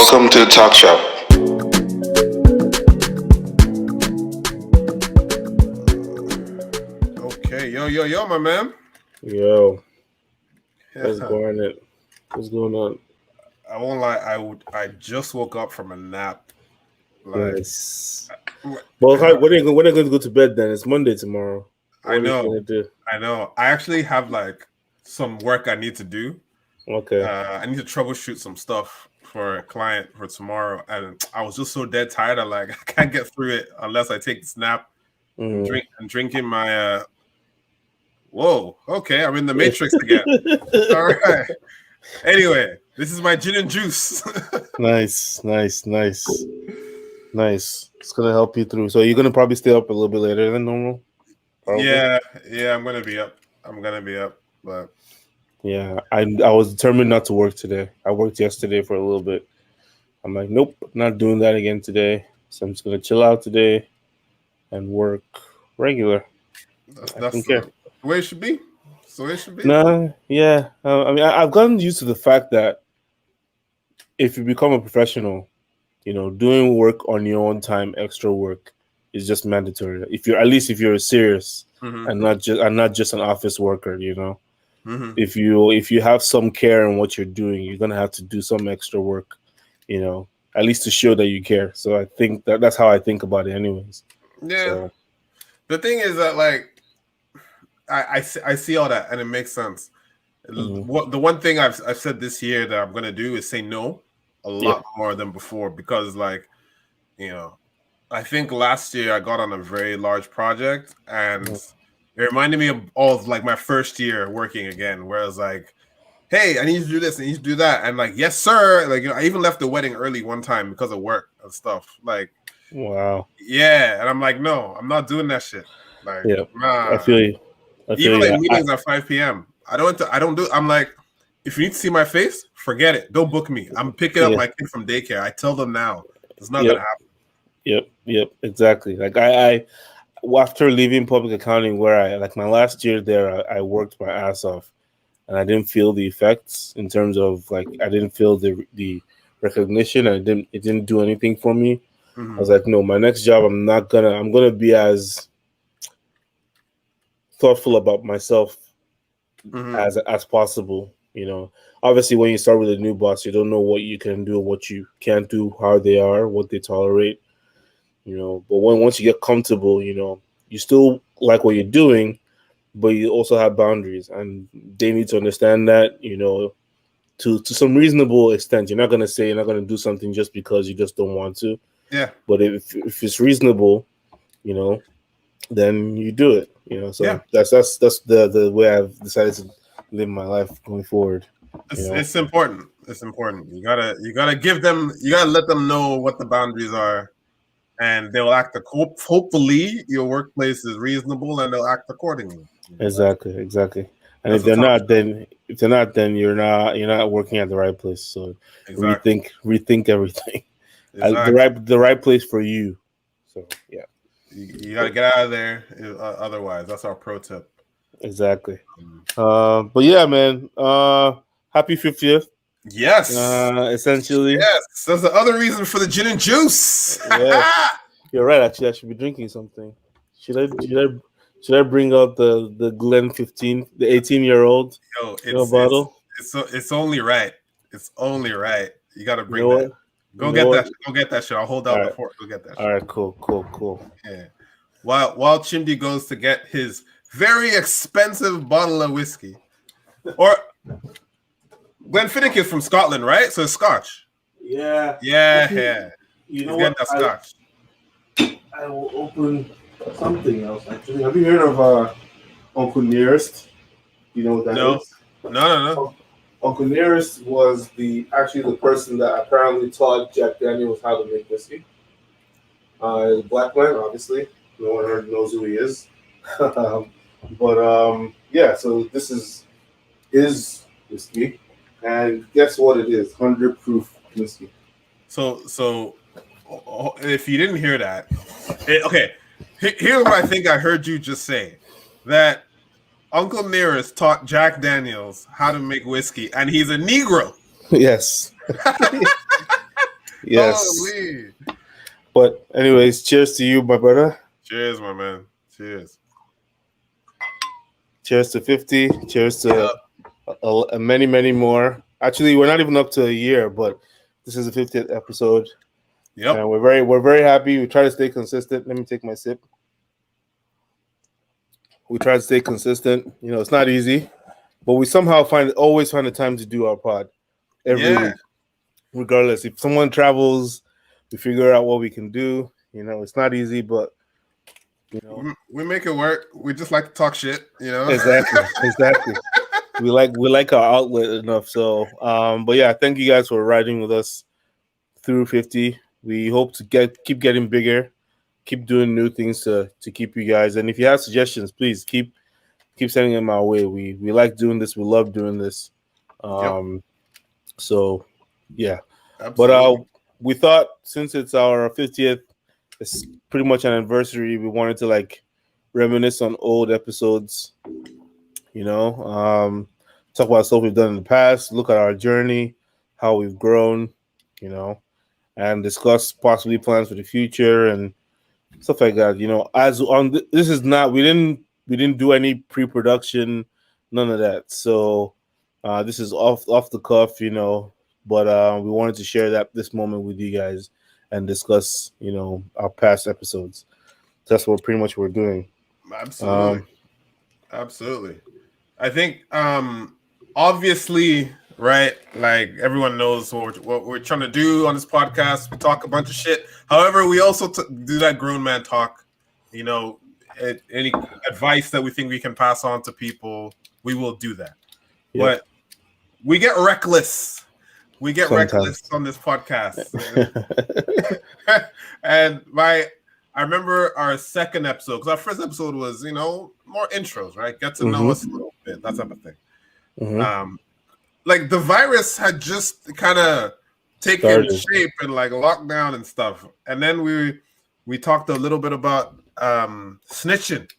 Welcome to the Talk Shop. Okay, yo, my man. Yo, what's Yeah, going on? What's going on? I won't lie. I just woke up from a nap. Like, Nice. Well, uh, when are you going to go to bed then? It's Monday tomorrow. I What are you know, going to do? I know. I actually have like some work I need to do. Okay. I need to troubleshoot some stuff for a client for tomorrow, and I was just so dead tired. I can't get through it unless I take the nap and Mm. drinking my. Whoa, okay, I'm in the Matrix again. All right. Anyway, this is my gin and juice. Nice. It's going to help you through. So you're going to probably stay up a little bit later than normal? Probably? Yeah, I'm gonna be up. But Yeah, I was determined not to work today. I worked yesterday for a little bit. I'm like, nope, not doing that again today. So I'm just going to chill out today and work regular. that's I that's don't care. the way it should be. So it should be. No, yeah. I mean, I've gotten used to the fact that if you become a professional, doing work on your own time, extra work, is just mandatory. If you're serious Mm-hmm. and not just an office worker, Mm-hmm. if you have some care in what you're doing, you're gonna have to do some extra work, at least to show that you care. So I think that's how I think about it, anyways. Yeah. So The thing is that like I see all that and it makes sense. mhm. What the one thing I've said this year that I'm gonna do is say no a Yeah. lot more than before because I think last year I got on a very large project and Mhm. it reminded me of like my first year working again, where I was like, hey, I need you to do this, I need you to do that. And like, yes, sir. Like, I even left the wedding early one time because of work and stuff. Like, Wow. yeah. And I'm like, no, I'm not doing that shit. Like, Yeah. I nah. feel you. I feel Even you. like meetings at 5 p.m. I don't do, I'm like, if you need to see my face, forget it. Don't book me. I'm picking up Yeah. my kid from daycare. I tell them now. It's not Yep. gonna happen. Yep. Exactly. Like after leaving public accounting, where I like my last year there, I worked my ass off, and I didn't feel the effects in terms of like I didn't feel the recognition. It didn't do anything for me. I was like, no, my next job, I'm gonna be as thoughtful about myself Mm-hmm. as possible. Obviously, when you start with a new boss, you don't know what you can do, what you can't do, how they are, what they tolerate. But once you get comfortable, you still like what you're doing, but you also have boundaries, and they need to understand that, to some reasonable extent. You're not gonna say you're not gonna do something just because you just don't want to. Yeah. But if it's reasonable, you know, then you do it. Yeah. So that's the way I've decided to live my life going forward. It's important. It's important. You gotta give them. You gotta let them know what the boundaries are, and they'll act. Hopefully, your workplace is reasonable, and they'll act accordingly. Exactly. And That's if the they're top not, shot. then you're not working at the right place. So Exactly. rethink everything. The Exactly. right place for you. So yeah, You gotta get out of there. Otherwise, that's our pro tip. exactly. But yeah, man. Happy 50th. Yes. Essentially, Yes. That's the other reason for the gin and juice. yeah. You're right. Actually, I should be drinking something. Should I bring out the Glen 15, the 18-year-old Yo, bottle? it's only right. It's only right. You gotta You bring know that. what? You Go know get what? that. Go get that shit. I'll hold All out the right. fort. Go get that All shit. right. Cool. Yeah. While Chimdi goes to get his very expensive bottle of whiskey, or Glenfiddich is from Scotland, right? So it's Scotch. Yeah. Yeah. You He's know getting what? that Scotch. I will open something else. Actually, have you heard of Uncle Nearest? You know what that No. is? No. Uncle Nearest was the person that apparently taught Jack Daniels how to make whiskey. A black man, obviously. No one knows who he is. But yeah, so this is his whiskey, and guess what it is? 100 proof whiskey. So if you didn't hear that, okay. Here's what I think I heard you just say: that Uncle Nearest taught Jack Daniels how to make whiskey, and he's a Negro. Yes. Yes. Holy. But anyways, cheers to you, my brother. Cheers, my man. Cheers. Cheers to 50. Cheers to Yeah. many, many more. Actually, we're not even up to a year, but this is the 50th episode. Yep. And we're very happy. We try to stay consistent. Let me take my sip. We try to stay consistent. You know, it's not easy, but we somehow always find the time to do our pod every week. Regardless, if someone travels, we figure out what we can do. You know, it's not easy, but you know, we make it work. We just like to talk shit, you know. Exactly. we like our outlet enough. So, but yeah, thank you guys for riding with us through 50. We hope to keep getting bigger, keep doing new things to keep you guys. And if you have suggestions, please keep sending them our way. We like doing this. We love doing this. So yeah. Absolutely. But we thought since it's our 50th, it's pretty much an anniversary. We wanted to like reminisce on old episodes, you know, talk about stuff we've done in the past, look at our journey, how we've grown, you know, and discuss possibly plans for the future and stuff like that. You know, as on this is not we didn't do any pre-production, none of that. So this is off the cuff, you know. But we wanted to share this moment with you guys and discuss, you know, our past episodes. So that's what pretty much we're doing. Absolutely. I think obviously, right, like everyone knows what we're trying to do on this podcast. We talk a bunch of shit. However, we also do that grown man talk. You know, any advice that we think we can pass on to people, we will do that. Yep. But we get reckless. We get reckless on this podcast. And I remember our second episode, because our first episode was, you know, more intros, right? Get to know us a little bit, that type of thing. Like the virus had just kind of taken shape and like lockdown and stuff. And then we talked a little bit about snitching.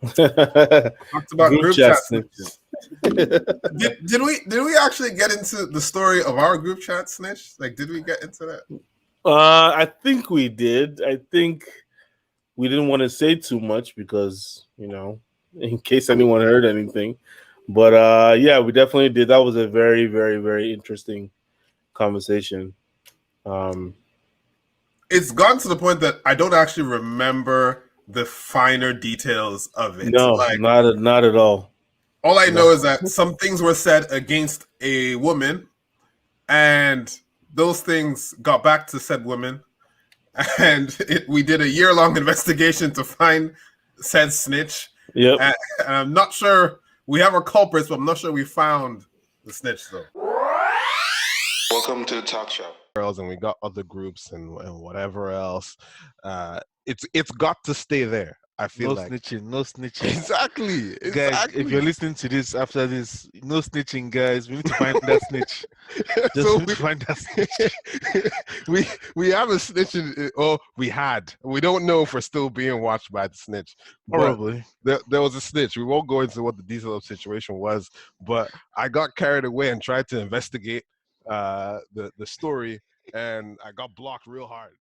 Talked about group chat snitching. Did we actually get into the story of our group chat snitch? Like, did we get into that? I think we did. I think we didn't want to say too much because, you know, in case anyone heard anything. But yeah, we definitely did. That was a very, very, very interesting conversation. It's gotten to the point that I don't actually remember the finer details of it. No, like, not at all. All I know is that some things were said against a woman, and those things got back to said woman, and we did a year-long investigation to find said snitch. Yep. And I'm not sure we have our culprits, but I'm not sure we found the snitch though. Welcome to the talk show. And we got other groups and whatever else. It's got to stay there. I feel no snitching. Exactly. Guys, if you're listening to this after this, no snitching, guys. We need to find that snitch. Find that snitch. we have a snitch, or we had. We don't know if we're still being watched by the snitch. Probably. There was a snitch. We won't go into what the detail of the situation was, but I got carried away and tried to investigate the story, and I got blocked real hard.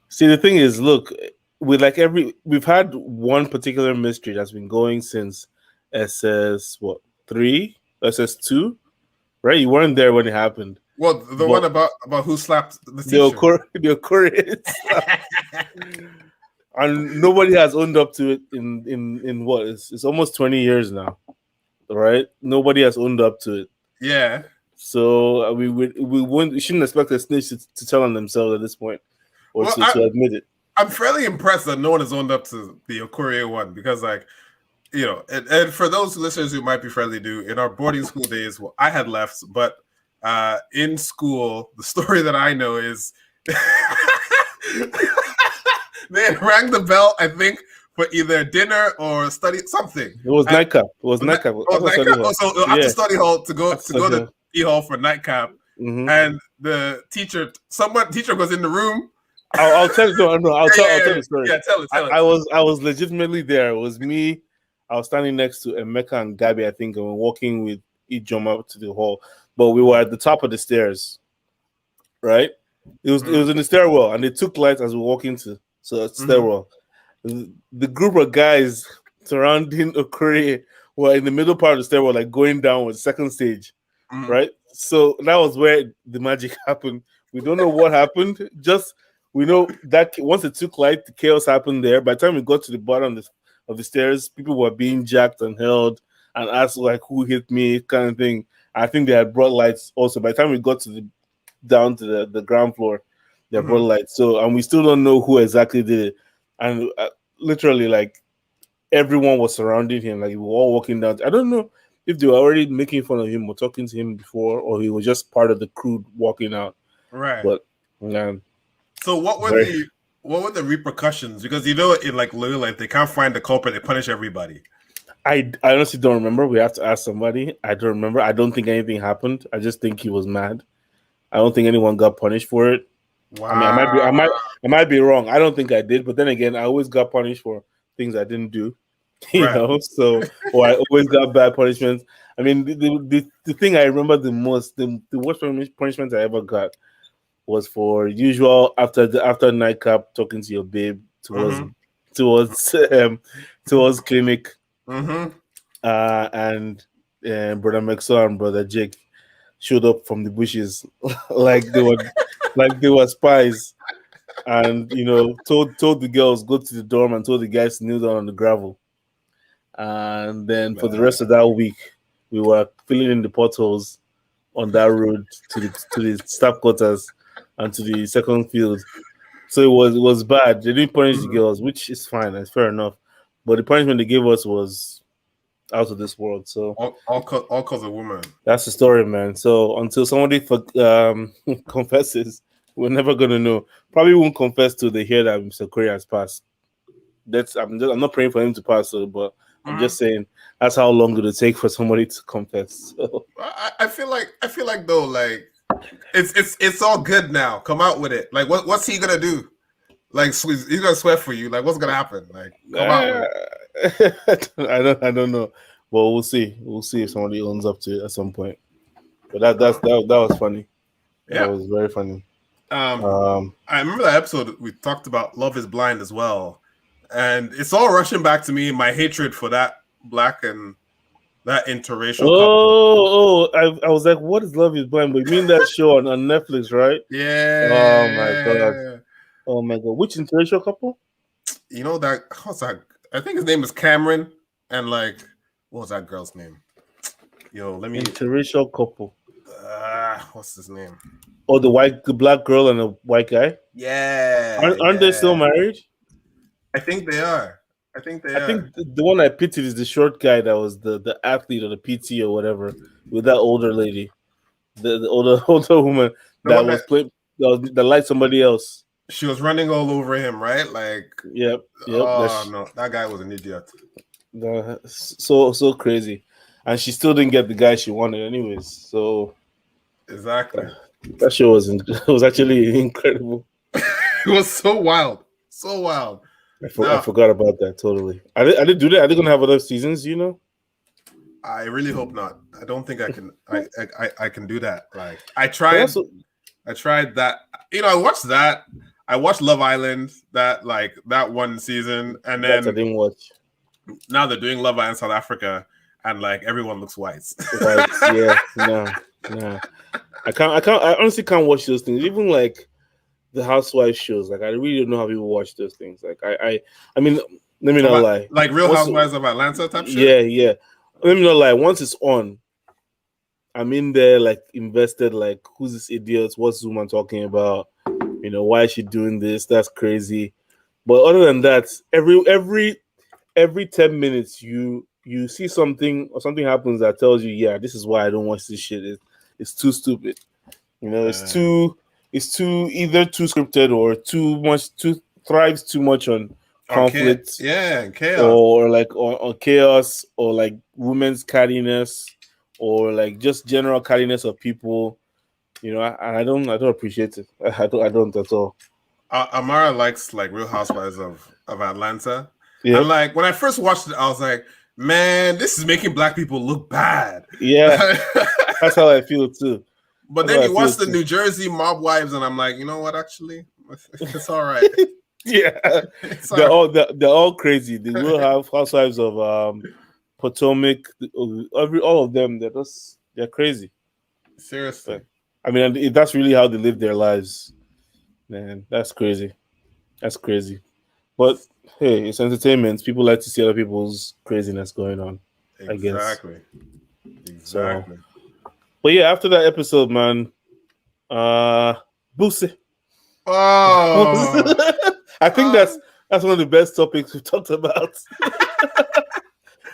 See, the thing is, look, we've had one particular mystery that's been going since SS2, right? You weren't there when it happened. Well, the one about who slapped the teacher. The Aquarius. And nobody has owned up to it in what it's almost 20 years now, right? Nobody has owned up to it. Yeah. So we shouldn't expect a snitch to tell on themselves at this point, or to admit it. I'm fairly impressed that no one has owned up to the Aquaria one, because, like, you know, and for those listeners who might be fairly new, in our boarding school days, well, I had left, but in school, the story that I know is they had rang the bell, I think, for either dinner or study something. It was nightcap. It was nightcap. So after study hall to go to tea hall for nightcap, and the teacher was in the room. I'll tell you. No, I'll tell the story. Yeah, tell it. I was legitimately there. It was me. I was standing next to Emeka and Gabby, I think, and we were walking with Ijoma to the hall. But we were at the top of the stairs, right? It was in the stairwell, and they took lights as we walk into stairwell. The group of guys surrounding Okorie were in the middle part of the stairwell, like going down with second stage, right? So that was where the magic happened. We don't know what happened. Just we know that once it took light, the chaos happened there. By the time we got to the bottom of the stairs, people were being jacked and held and asked like who hit me, kind of thing. I think they had brought lights also. By the time we got to down to the ground floor, they brought lights. So and we still don't know who exactly did it. And literally, like everyone was surrounding him, like we were all walking down. I don't know if they were already making fun of him or talking to him before, or he was just part of the crew walking out. Right. But yeah. So what were the repercussions? Because in like Little Life, they can't find the culprit, they punish everybody. I honestly don't remember. We have to ask somebody. I don't remember. I don't think anything happened. I just think he was mad. I don't think anyone got punished for it. Wow. I mean, I might be wrong. I don't think I did, but then again, I always got punished for things I didn't do. You know, so or I always got bad punishments. I mean, the thing I remember the most, the worst punishment I ever got was for usual after nightcap talking to your babe towards clinic, and brother Maxwell and brother Jake showed up from the bushes like they were spies, and told the girls go to the dorm and told the guys to kneel down on the gravel. And then for the rest of that week, we were filling in the potholes on that road to the staff quarters and to the second field. So it was bad. They didn't punish the girls, which is fine. That's fair enough. But the punishment they gave us was out of this world. So all cause of woman. That's the story, man. So until somebody confesses, we're never gonna know. Probably won't confess till they hear that Mr. Okorie has passed. I'm not praying for him to pass, but I'm just saying that's how long it'll take for somebody to confess. So. I feel like though, like it's all good now. Come out with it. Like what's he gonna do? Like he's gonna swear for you. Like what's gonna happen? Like come out with it. I don't know. But we'll see. We'll see if somebody owns up to it at some point. But that was funny. Yeah. That was very funny. I remember that episode we talked about Love is Blind as well. And it's all rushing back to me, my hatred for that black and that interracial couple. I was like, what is Love is Blind? But you mean that show on Netflix, right? Yeah. Oh my god. Which interracial couple? You know that how's that? I think his name is Cameron. And like, what was that girl's name? Let me interracial couple. What's his name? Oh, the black girl and the white guy? Yeah. Aren't they still married? I think they are. I think the one I pitied is the short guy that was the athlete or the PT or whatever with that older lady, the older woman that liked somebody else. She was running all over him, right? Like, yep. Oh no, that guy was an idiot. So crazy, and she still didn't get the guy she wanted, anyways. So exactly, that show was actually incredible. It was so wild. I forgot about that totally. I didn't do that. Are they gonna have other seasons? I really hope not. I don't think I can. I can do that. Like I tried. I tried that. I watched that. I watched Love Island. That one season, and then I didn't watch. Now they're doing Love Island South Africa, and like everyone looks white. Yeah. No. I honestly can't watch those things. Even like the Housewives shows, like I really don't know how people watch those things. Like I mean, let me not lie. Like Real Housewives of Atlanta type shit. Yeah. Let me not lie. Once it's on, I'm in there like invested. Like who's this idiot? What's Zuma talking about? Why is she doing this? That's crazy. But other than that, every 10 minutes you see something or something happens that tells you, yeah, this is why I don't watch this shit. It's too stupid. It's either too scripted or thrives too much on conflict. And chaos. Or like on chaos or like women's cattiness or like just general cattiness of people. I don't appreciate it. I don't at all. Amara likes like Real Housewives of Atlanta. Yeah. And like when I first watched it, I was like, man, this is making black people look bad. Yeah. That's how I feel too. But That's then how you I watch feel the too. New Jersey mob wives, and I'm like, you know what? Actually, it's all right. Yeah, It's they're all right. they're all crazy. They will have housewives of Potomac. All of them. They're crazy. Seriously. But, I mean, and that's really how they live their lives. Man, that's crazy. That's crazy. But hey, it's entertainment. People like to see other people's craziness going on, I guess. Exactly. So, Exactly. but yeah, after that episode, man, Boosie. Oh, I think that's one of the best topics we've talked about.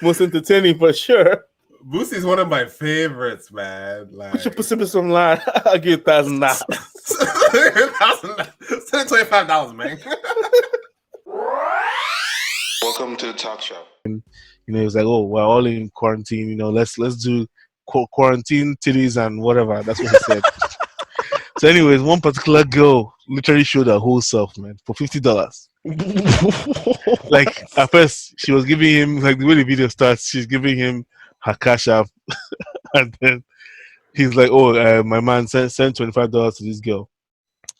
Most entertaining for sure. Boosie's one of my favorites, man. Put your Like, pussy online. I'll give you $1,000. $25, man. Welcome to the talk show. You know, he was like, "Oh, we're all in quarantine. You know, let's do quarantine titties and whatever." That's what he said. So, anyways, one particular girl literally showed her whole self, man, for $50. Like at first, she was giving him, like the way the video starts, she's giving him her cash app, and then he's like, "Oh, my man send $25 to this girl."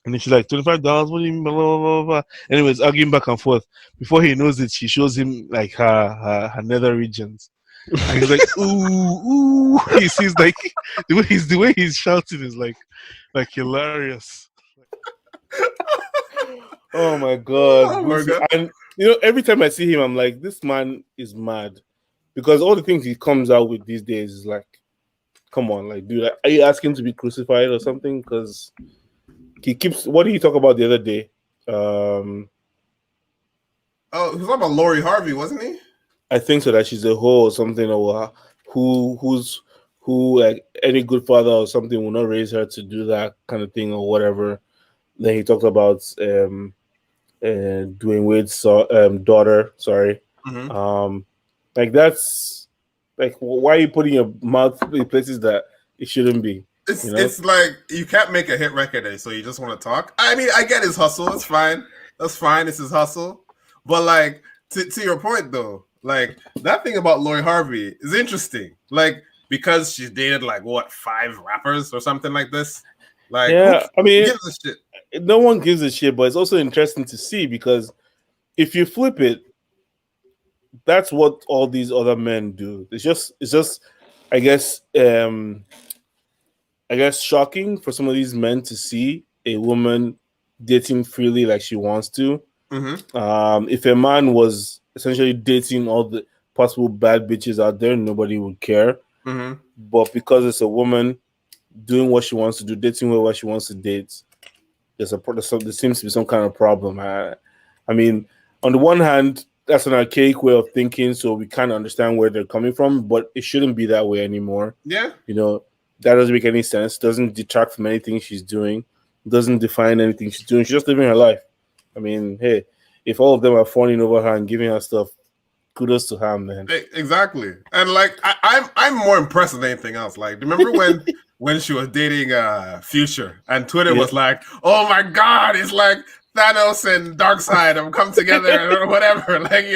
And then she's like, $25? What do you mean? Blah, blah, blah, blah. Anyways, arguing back and forth. Before he knows it, she shows him like her nether regions. And he's like, ooh, ooh. He sees like the way he's shouting is like hilarious. Oh my god. Oh my Boosie. God. And every time I see him, I'm like, this man is mad. Because all the things he comes out with these days is like, come on, like, dude, are you asking to be crucified or something? Because he keeps. What did he talk about the other day? Oh, he was talking about Lori Harvey, wasn't he? I think so, that she's a hoe or something, or who like any good father or something will not raise her to do that kind of thing or whatever. Then he talked about Dwayne Wade's daughter. Sorry, like that's like, why are you putting your mouth in places that it shouldn't be? It's like you can't make a hit record, so you just want to talk. I mean, I get his hustle. It's fine. That's fine. It's his hustle. But like to your point though, like that thing about Lori Harvey is interesting. Like because she's dated like what 5 rappers or something like this. Like yeah, I mean, who gives a shit? No one gives a shit, but it's also interesting to see because if you flip it, that's what all these other men do. It's just, I guess, shocking for some of these men to see a woman dating freely like she wants to. Mm-hmm. If a man was essentially dating all the possible bad bitches out there, nobody would care. Mm-hmm. But because it's a woman doing what she wants to do, dating whoever she wants to date, there seems to be some kind of problem. I mean, on the one hand, that's an archaic way of thinking, so we kind of understand where they're coming from, but it shouldn't be that way anymore. Yeah. That doesn't make any sense. Doesn't detract from anything she's doing. Doesn't define anything she's doing. She's just living her life. I mean, hey, if all of them are fawning over her and giving her stuff, kudos to her, man. Exactly. And like I'm more impressed than anything else. Like, remember when she was dating Future and Twitter was like, "Oh my God, it's like Thanos and Darkseid have come together or whatever." Like,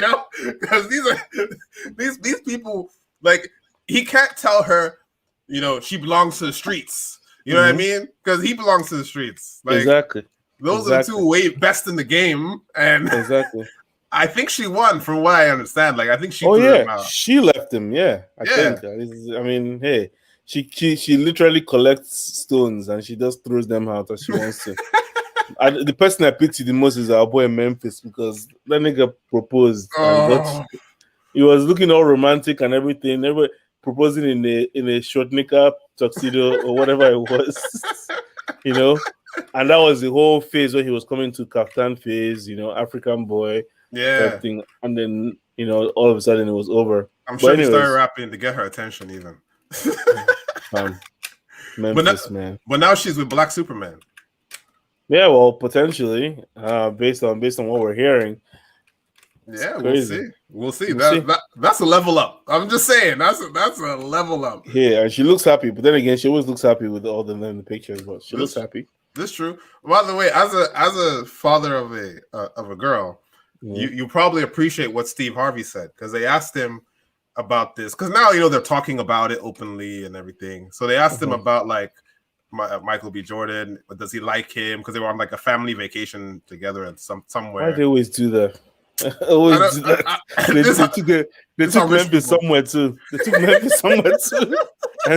because these people, like, he can't tell her, she belongs to the streets. You know what I mean? Because he belongs to the streets. Like, exactly. Those are the two way best in the game, and exactly. I think she won, from what I understand. Like, I think she. She left him. Yeah, I think. I mean, hey, she literally collects stones and she just throws them out as she wants to. The person I pity the most is our boy in Memphis, because that nigga proposed. He was looking all romantic and everything. Everybody proposing in a short knicker tuxedo or whatever it was, And that was the whole phase where he was coming to Kaftan phase, African boy. Yeah. Thing. And then, all of a sudden it was over. I'm sure he started rapping to get her attention even. Memphis, man. But now she's with Black Superman. Yeah, well, potentially, based on what we're hearing. Yeah, we'll see. That's a level up. I'm just saying, that's a level up. Yeah, and she looks happy, but then again, she always looks happy with all them in the pictures, but she looks happy. That's true. By the way, as a father of a girl, you probably appreciate what Steve Harvey said, because they asked him about this, because now they're talking about it openly and everything. So they asked him about like Michael B. Jordan? Does he like him? Because they were on like a family vacation together at Why somewhere. they always do that? Always do that. They took Memphis somewhere too. They took Memphis somewhere too. I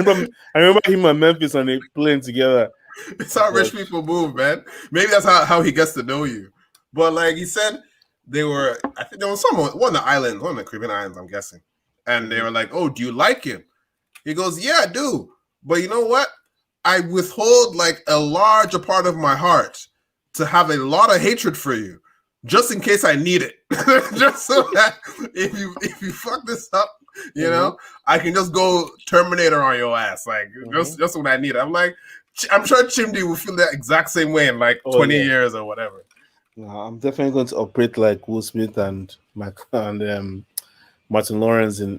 remember him and Memphis on a plane together. It's how rich people move, man. Maybe that's how he gets to know you. But like he said, I think there was one of the Caribbean islands, I'm guessing. And they were like, "Oh, do you like him?" He goes, "Yeah, I do. But you know what? I withhold like a larger part of my heart to have a lot of hatred for you, just in case I need it. Just so that if you fuck this up, you know, I can just go Terminator on your ass. Like just when I need it." I'm like, I'm sure Chimdi will feel that exact same way in like 20 years or whatever. No, I'm definitely going to operate like Will Smith and Martin Lawrence in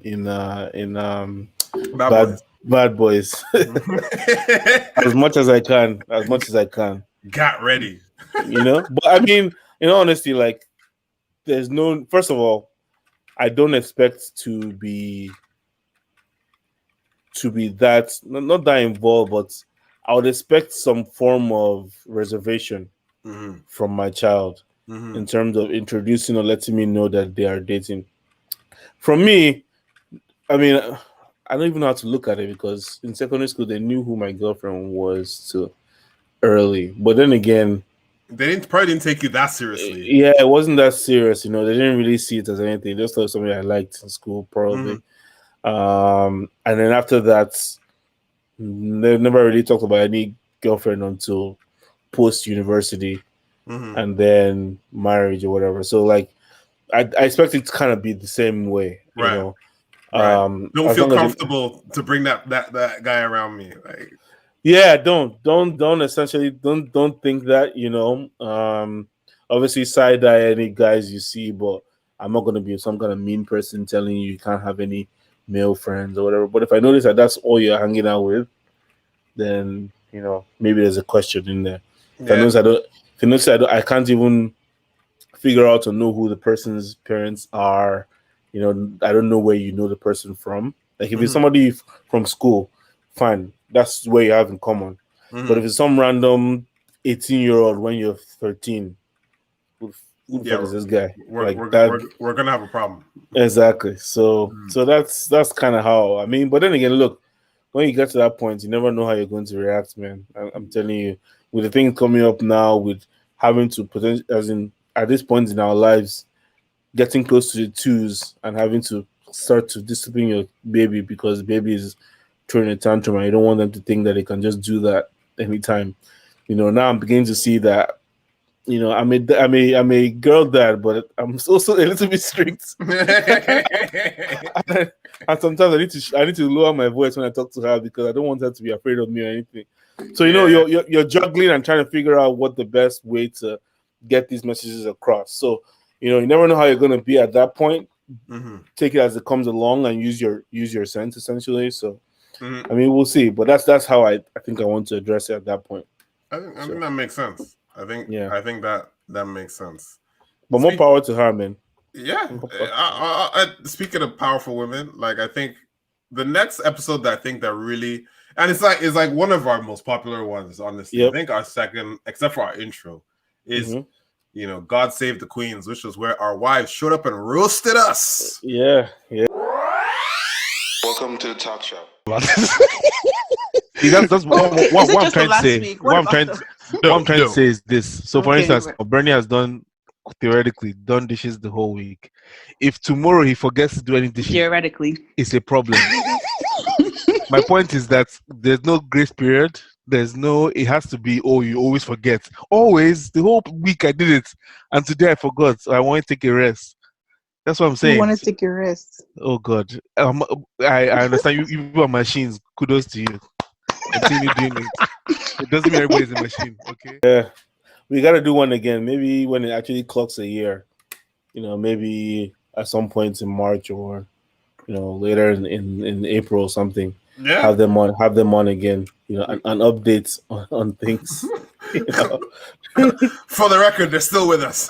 Bad Boys. as much as I can. Got ready. You know, but I mean, in all honesty, like, there's no. First of all, I don't expect to be that not that involved, but I would expect some form of reservation from my child in terms of introducing or letting me know that they are dating. From me, I mean, I don't even know how to look at it because in secondary school they knew who my girlfriend was too early. But then again, they probably didn't take you that seriously. Yeah, it wasn't that serious. You know, they didn't really see it as anything. They just thought something I liked in school, probably. And then after that, they never really talked about any girlfriend until post-university and then marriage or whatever. So, like, I expect it to kind of be the same way, you know. Right. Don't feel comfortable to bring that guy around me. Like, yeah, don't essentially don't think that, you know. Obviously side eye any guys you see, but I'm not gonna be some kind of mean person telling you can't have any male friends or whatever. But if I notice that that's all you're hanging out with, then you know maybe there's a question in there. If I notice I can't even figure out or know who the person's parents are. You know, I don't know where you know the person from. Like if it's somebody from school, fine, that's where you have in common. But if it's some random 18-year-old when you're 13, who the fuck is this guy? We're gonna have a problem. Exactly. So that's kind of how I mean. But then again, look, when you get to that point, you never know how you're going to react, man. I'm telling you, with the thing coming up now, with having to at this point in our lives, getting close to the twos and having to start to discipline your baby because the baby is throwing a tantrum and you don't want them to think that they can just do that anytime. You know, now I'm beginning to see that, you know, I'm a girl dad, but I'm also a little bit strict. And sometimes I need to lower my voice when I talk to her because I don't want her to be afraid of me or anything. So you know, you're juggling and trying to figure out what the best way to get these messages across. So you know, you never know how you're going to be at that point. Take it as it comes along and use your sense essentially. So, I mean, we'll see. But that's how I think I want to address it at that point. I think that makes sense. I think that makes sense. But more power to her, man. Yeah. Speaking of powerful women, like I think the next episode that I think that really, and it's like one of our most popular ones, honestly. I think our second, except for our intro, is. You know, God Save the Queens, which was where our wives showed up and roasted us. Yeah. Welcome to the talk show. See, that's what I'm trying to say. What I'm trying to say is this. So, for instance, Bernie has done dishes the whole week. If tomorrow he forgets to do any dishes, theoretically, it's a problem. My point is that there's no grace period. It has to be, you always forget. Always, the whole week I did it, and today I forgot, so I want to take a rest. That's what I'm saying. You want to take your rest. Oh, God. I understand you are machines. Kudos to you. Continue doing it. It doesn't mean everybody's a machine, okay? Yeah. We got to do one again. Maybe when it actually clocks a year. You know, maybe at some point in March or, you know, later in April or something. Yeah. Have them on again, you know, and updates on things. You know? For the record, they're still with us.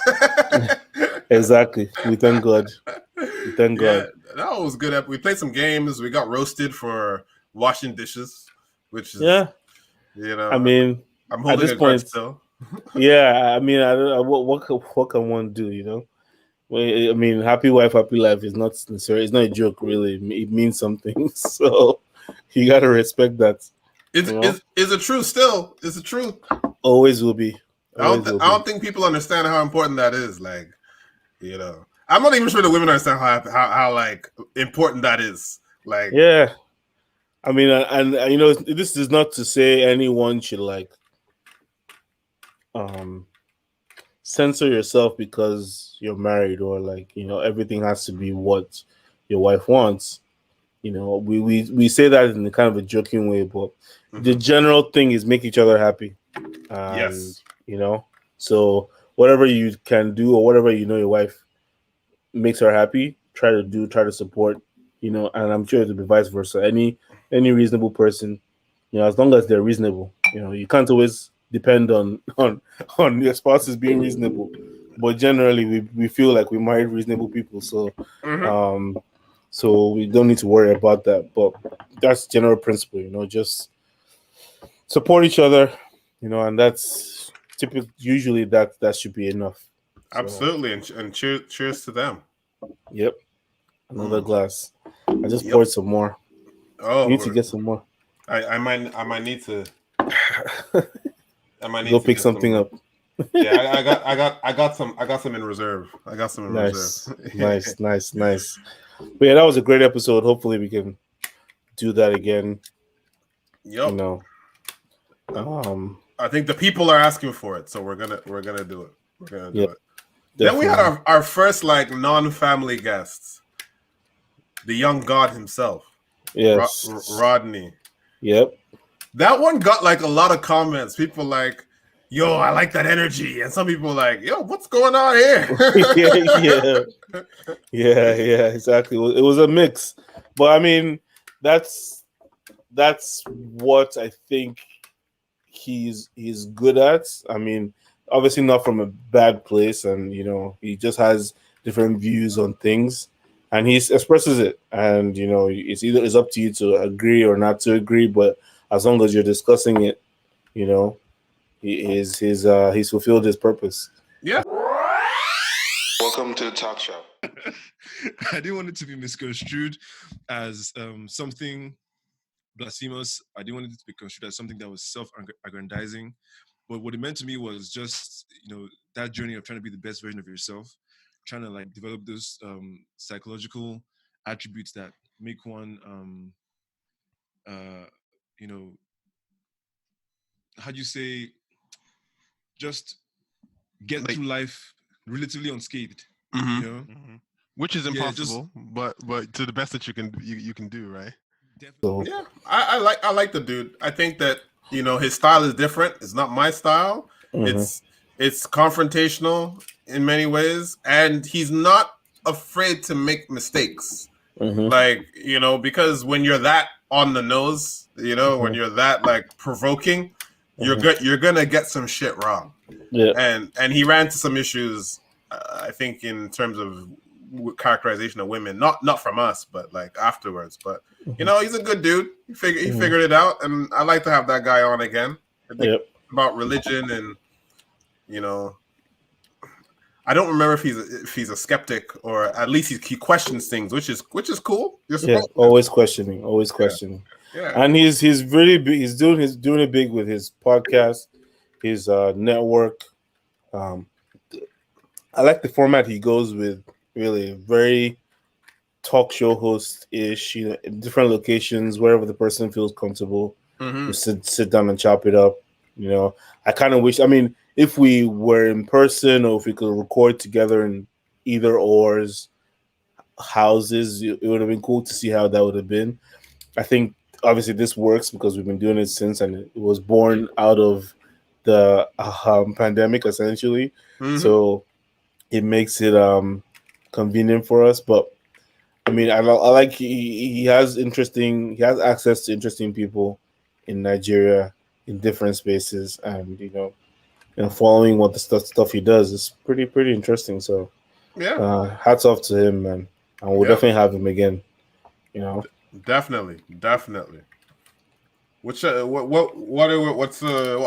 Exactly. We thank God. God. That was good. We played some games. We got roasted for washing dishes, which is You know, I mean, I'm at holding this a grudge point, still. yeah. I mean, I don't. What can one do? Well, I mean, happy wife, happy life is not necessarily. It's not a joke, really. It means something. So you gotta respect that. Is You know, is is it true still? Is it true? always will be. Always will I be. don't think people understand how important that is. Like, I'm not even sure the women understand how like important that is. Like, Yeah. I mean, this is not to say anyone should like um censor yourself because you're married or like everything has to be what your wife wants. We say that in a kind of a joking way, but the mhm. general thing is make each other happy, and Yes, so whatever you can do or whatever your wife makes her happy, try to support, and I'm sure it'll be vice versa. Any reasonable person, as long as they're reasonable, you can't always depend on your spouses being reasonable, but generally we feel like we married reasonable people, so hmm um so we don't need to worry about that. But that's general principle, just support each other, and that's typically usually that should be enough. So absolutely. And cheers to them. yep, another Mm. glass. I just Yep. poured some more. You Oh, need to get some more. I might need to Go pick get some something more. up. Yeah, I got some in reserve. I got some in reserve. Nice, nice, nice, nice. But yeah, that was a great episode. Hopefully, we can do that again. You Yep. know, um, I think the people are asking for it, so we're gonna do it. We're gonna do yep, it. Then we had definitely. our first like non-family guest, the young god himself, Yes. Rodney. Yep. That one got like a lot of comments. People like, "Yo, I like that energy," and some people like, "Yo, what's going on yeah, here?" yeah, exactly. It was a mix, but I mean, that's what I think he's good at. I mean, obviously not from a bad place, and he just has different views on things, and he expresses it. And it's up to you to agree or not to agree, but as long as you're discussing it, you know, he's fulfilled his purpose. Yeah. Welcome to the talk show. I didn't want it to be misconstrued as something blasphemous. I didn't want it to be construed as something that was self-aggrandizing. But what it meant to me was just, that journey of trying to be the best version of yourself, trying to like develop those psychological attributes that make one, you know, how do you say, just get Like- through life relatively unscathed. Mhm. You know, Which is Yeah, just- impossible, but to the best that you can do, right? So Yeah, I like the dude. I think that his style is different. It's not my style. mhm. It's confrontational in many ways, and he's not afraid to make mistakes. Mhm. Like because when you're that on the nose, when you're that like provoking, you're gonna get some shit wrong. Yeah. And he ran into some issues. I think in terms of characterization of women, not from us, but like afterwards. But he's a good dude. He figured it out, and I like to have that guy on again. I think Yep. about religion, and I don't remember if he's a skeptic or at least he questions things, which is cool. You're Yeah. supposed to. Always questioning. Yeah. And he's really big. He's doing it big with his podcast, his network. I like the format he goes with. Really, very talk show host ish. In different locations, wherever the person feels comfortable, Mhm. you sit down and chop it up. I kind of wish. I mean, if we were in person or if we could record together in either or's houses, it would have been cool to see how that would have been. I think obviously this works because we've been doing it since, and it was born out of the pandemic essentially. Mhm. So it makes it convenient for us. But I mean, I like he has access to interesting people in Nigeria in different spaces, and following what the stuff he does is pretty interesting. So Yeah. hats off to him, man, and we'll Yeah. definitely have him again. Definitely. What's the what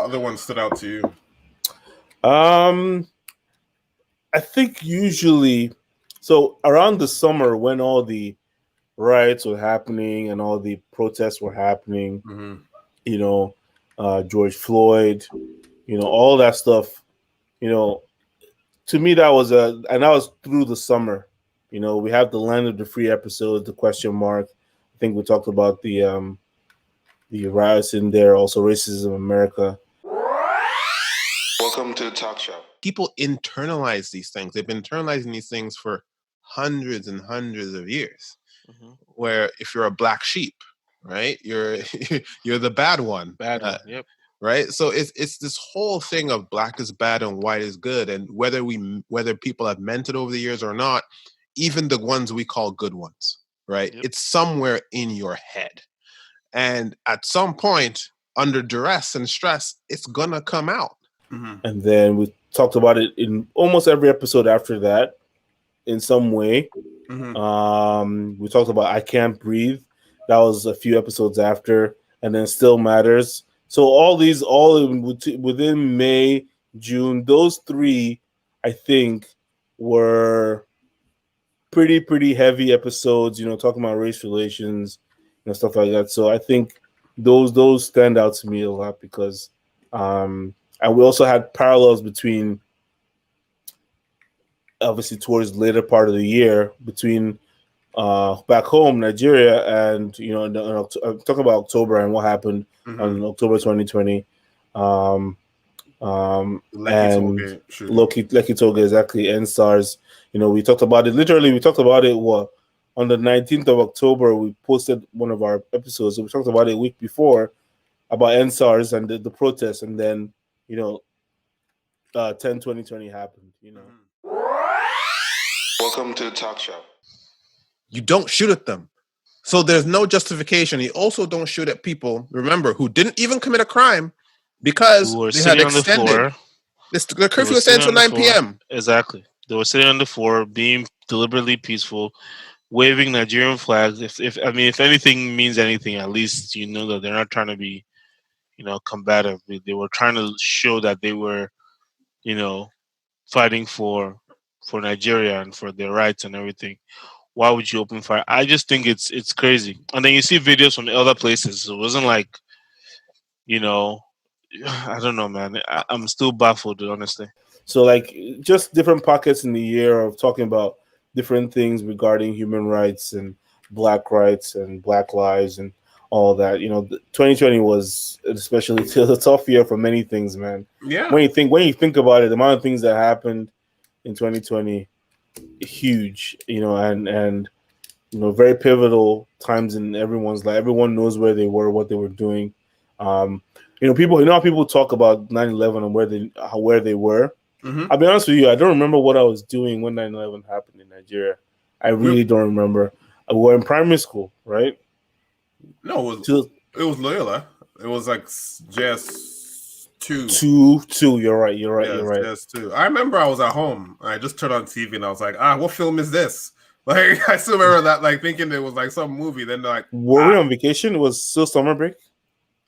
other one stood out to you? I think usually, so around the summer when all the riots were happening and all the protests were happening, Mm-hmm. you know, George Floyd, all that stuff, you know, to me that was and that was through the summer. We have the Land of the Free episode, the question mark. I think we talked about the riots in there, also racism in America. Welcome to the talk show. People internalize these things. They've been internalizing these things for hundreds and hundreds of years. Where if you're a black sheep, right, you're you're the bad one. Bad one. Yep. Right. So it's this whole thing of black is bad and white is good, and whether people have meant it over the years or not, even the ones we call good ones, right? Yep. It's somewhere in your head, and at some point, under duress and stress, it's gonna come out. Mm-hmm. And then we talked about it in almost every episode after that, in some way. Mm-hmm. We talked about I Can't Breathe. That was a few episodes after, and then Still Matters. So all within May, June, those three, I think, were pretty heavy episodes. Talking about race relations and stuff like that. So I think those stand out to me a lot because, and we also had parallels between, obviously towards the later part of the year, between back home Nigeria and I'm talking about October and what happened in October 2020, and Lekki Toge, exactly, and SARS. We talked about it. Literally, we talked about it on the 19th of October. We posted one of our episodes. So we talked about it a week before about NSARS and the protests, and then 10/20/20 happened. Welcome to the talk show. You don't shoot at them. So there's no justification. You also don't shoot at people, remember, who didn't even commit a crime because they had extended. The curfew was until 9 p.m. Exactly. They were sitting on the floor, being deliberately peaceful, waving Nigerian flags. If anything means anything, at least you know that they're not trying to be, combative. They were trying to show that they were, fighting for Nigeria and for their rights and everything. Why would you open fire? I just think it's crazy. And then you see videos from the other places. It wasn't like, I don't know, man. I'm still baffled, honestly. So, like, just different pockets in the year of talking about different things regarding human rights and black rights and black lives and all that. 2020 was especially a tough year for many things, man. Yeah. When you think about it, the amount of things that happened in 2020, huge, and very pivotal times in everyone's life. Everyone knows where they were, what they were doing. People, how people talk about 9/11 and where they were. Mm-hmm. I'll be honest with you, I don't remember what I was doing when 9/11 happened in Nigeria. I really don't remember. We were in primary school, right? No, it was Loyola. It was like just two. You're right. Just two. I remember I was at home. I just turned on TV and I was like, what film is this? Like, I still remember that, like, thinking it was like some movie. Then like, were we on vacation? It was still summer break.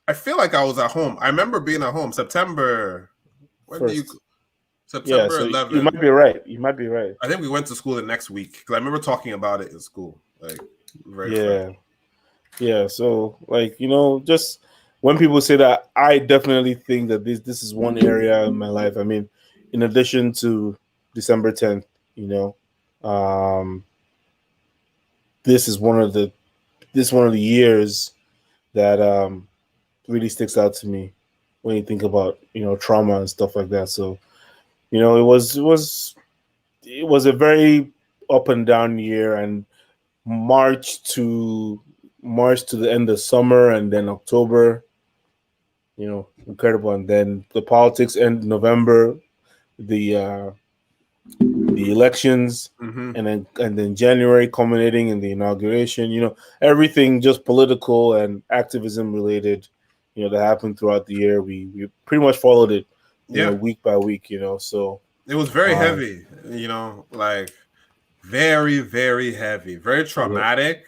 I feel like I was at home. I remember being at home September. September 11th. You might be right. I think we went to school the next week because I remember talking about it in school. Like, yeah. So, like, just when people say that, I definitely think that this is one area in my life. I mean, in addition to December 10th, this is one of the years that really sticks out to me when you think about trauma and stuff like that. So it was a very up and down year, and March to the end of summer, and then October, incredible, and then the politics end November, the elections, and then January culminating in the inauguration. Everything just political and activism related, that happened throughout the year. We pretty much followed it, week by week. So it was very heavy. Like very, very heavy, very traumatic.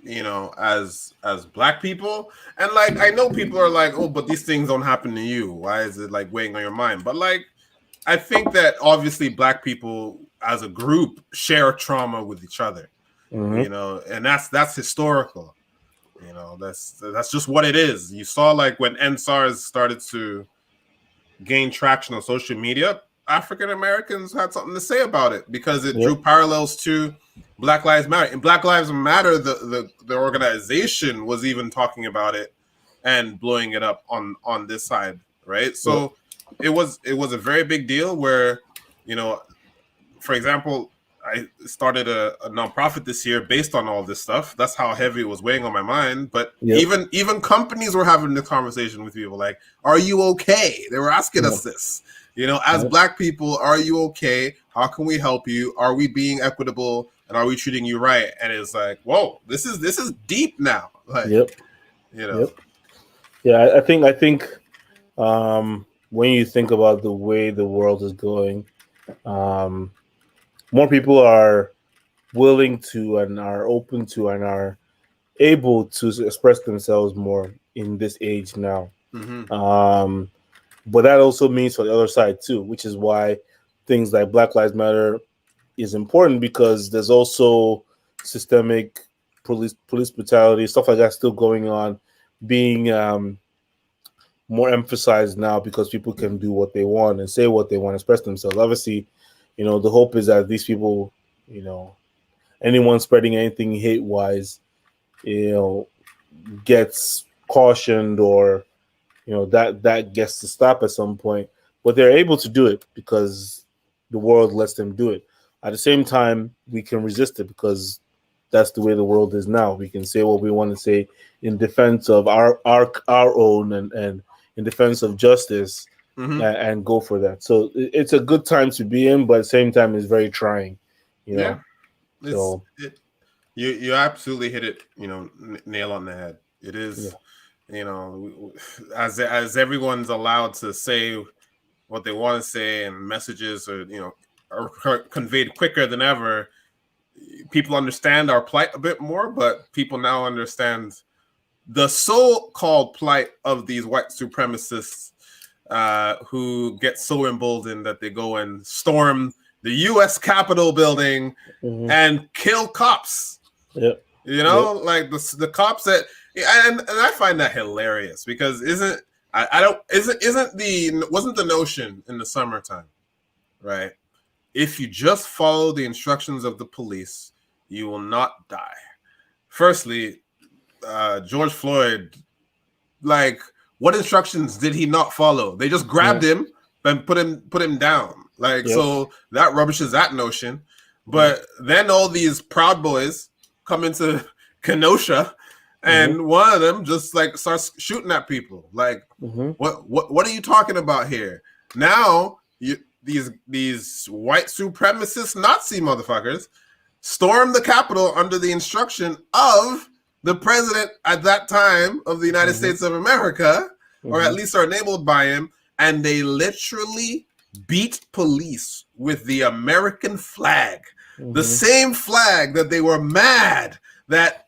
as black people. And like, I know people are like, oh, but these things don't happen to you. Why is it like weighing on your mind? But like, I think that obviously black people as a group share trauma with each other, and that's historical. That's just what it is. You saw like when NSARS started to gain traction on social media, African Americans had something to say about it because it drew parallels to Black Lives Matter. And Black Lives Matter, the organization was even talking about it and blowing it up on this side, right? So it was a very big deal where, for example, I started a nonprofit this year based on all this stuff. That's how heavy it was weighing on my mind. But even companies were having the conversation with people like, are you okay? They were asking us this. As black people, are you okay? How can we help you? Are we being equitable? And are we treating you right? And it's like, whoa, this is deep now. Like, Yeah, I think when you think about the way the world is going, more people are willing to and are open to and are able to express themselves more in this age now. But that also means for the other side too, which is why things like Black Lives Matter is important, because there's also systemic police brutality, stuff like that still going on, being more emphasized now because people can do what they want and say what they want, express themselves. Obviously, the hope is that these people, anyone spreading anything hate-wise, gets cautioned or, that gets to stop at some point. But they're able to do it because the world lets them do it. At the same time, we can resist it because that's the way the world is now. We can say what we want to say in defense of our own and in defense of justice. And go for that. So it's a good time to be in, but at the same time, it's very trying. You absolutely hit it. Nail on the head. It is. As everyone's allowed to say what they want to say, and messages are conveyed quicker than ever. People understand our plight a bit more, but people now understand the so-called plight of these white supremacists. Who get so emboldened that they go and storm the U.S. Capitol building and kill cops. Like the cops that, and I find that hilarious because wasn't the notion in the summertime, right? If you just follow the instructions of the police, you will not die. Firstly, George Floyd, like, what instructions did he not follow? They just grabbed him and put him down. Like, so that rubbishes that notion. But then all these Proud Boys come into Kenosha, and one of them just like starts shooting at people. Like, what are you talking about here? Now these white supremacist Nazi motherfuckers storm the Capitol under the instruction of the president at that time of the United States of America, or at least are enabled by him, and they literally beat police with the American flag, the same flag that they were mad that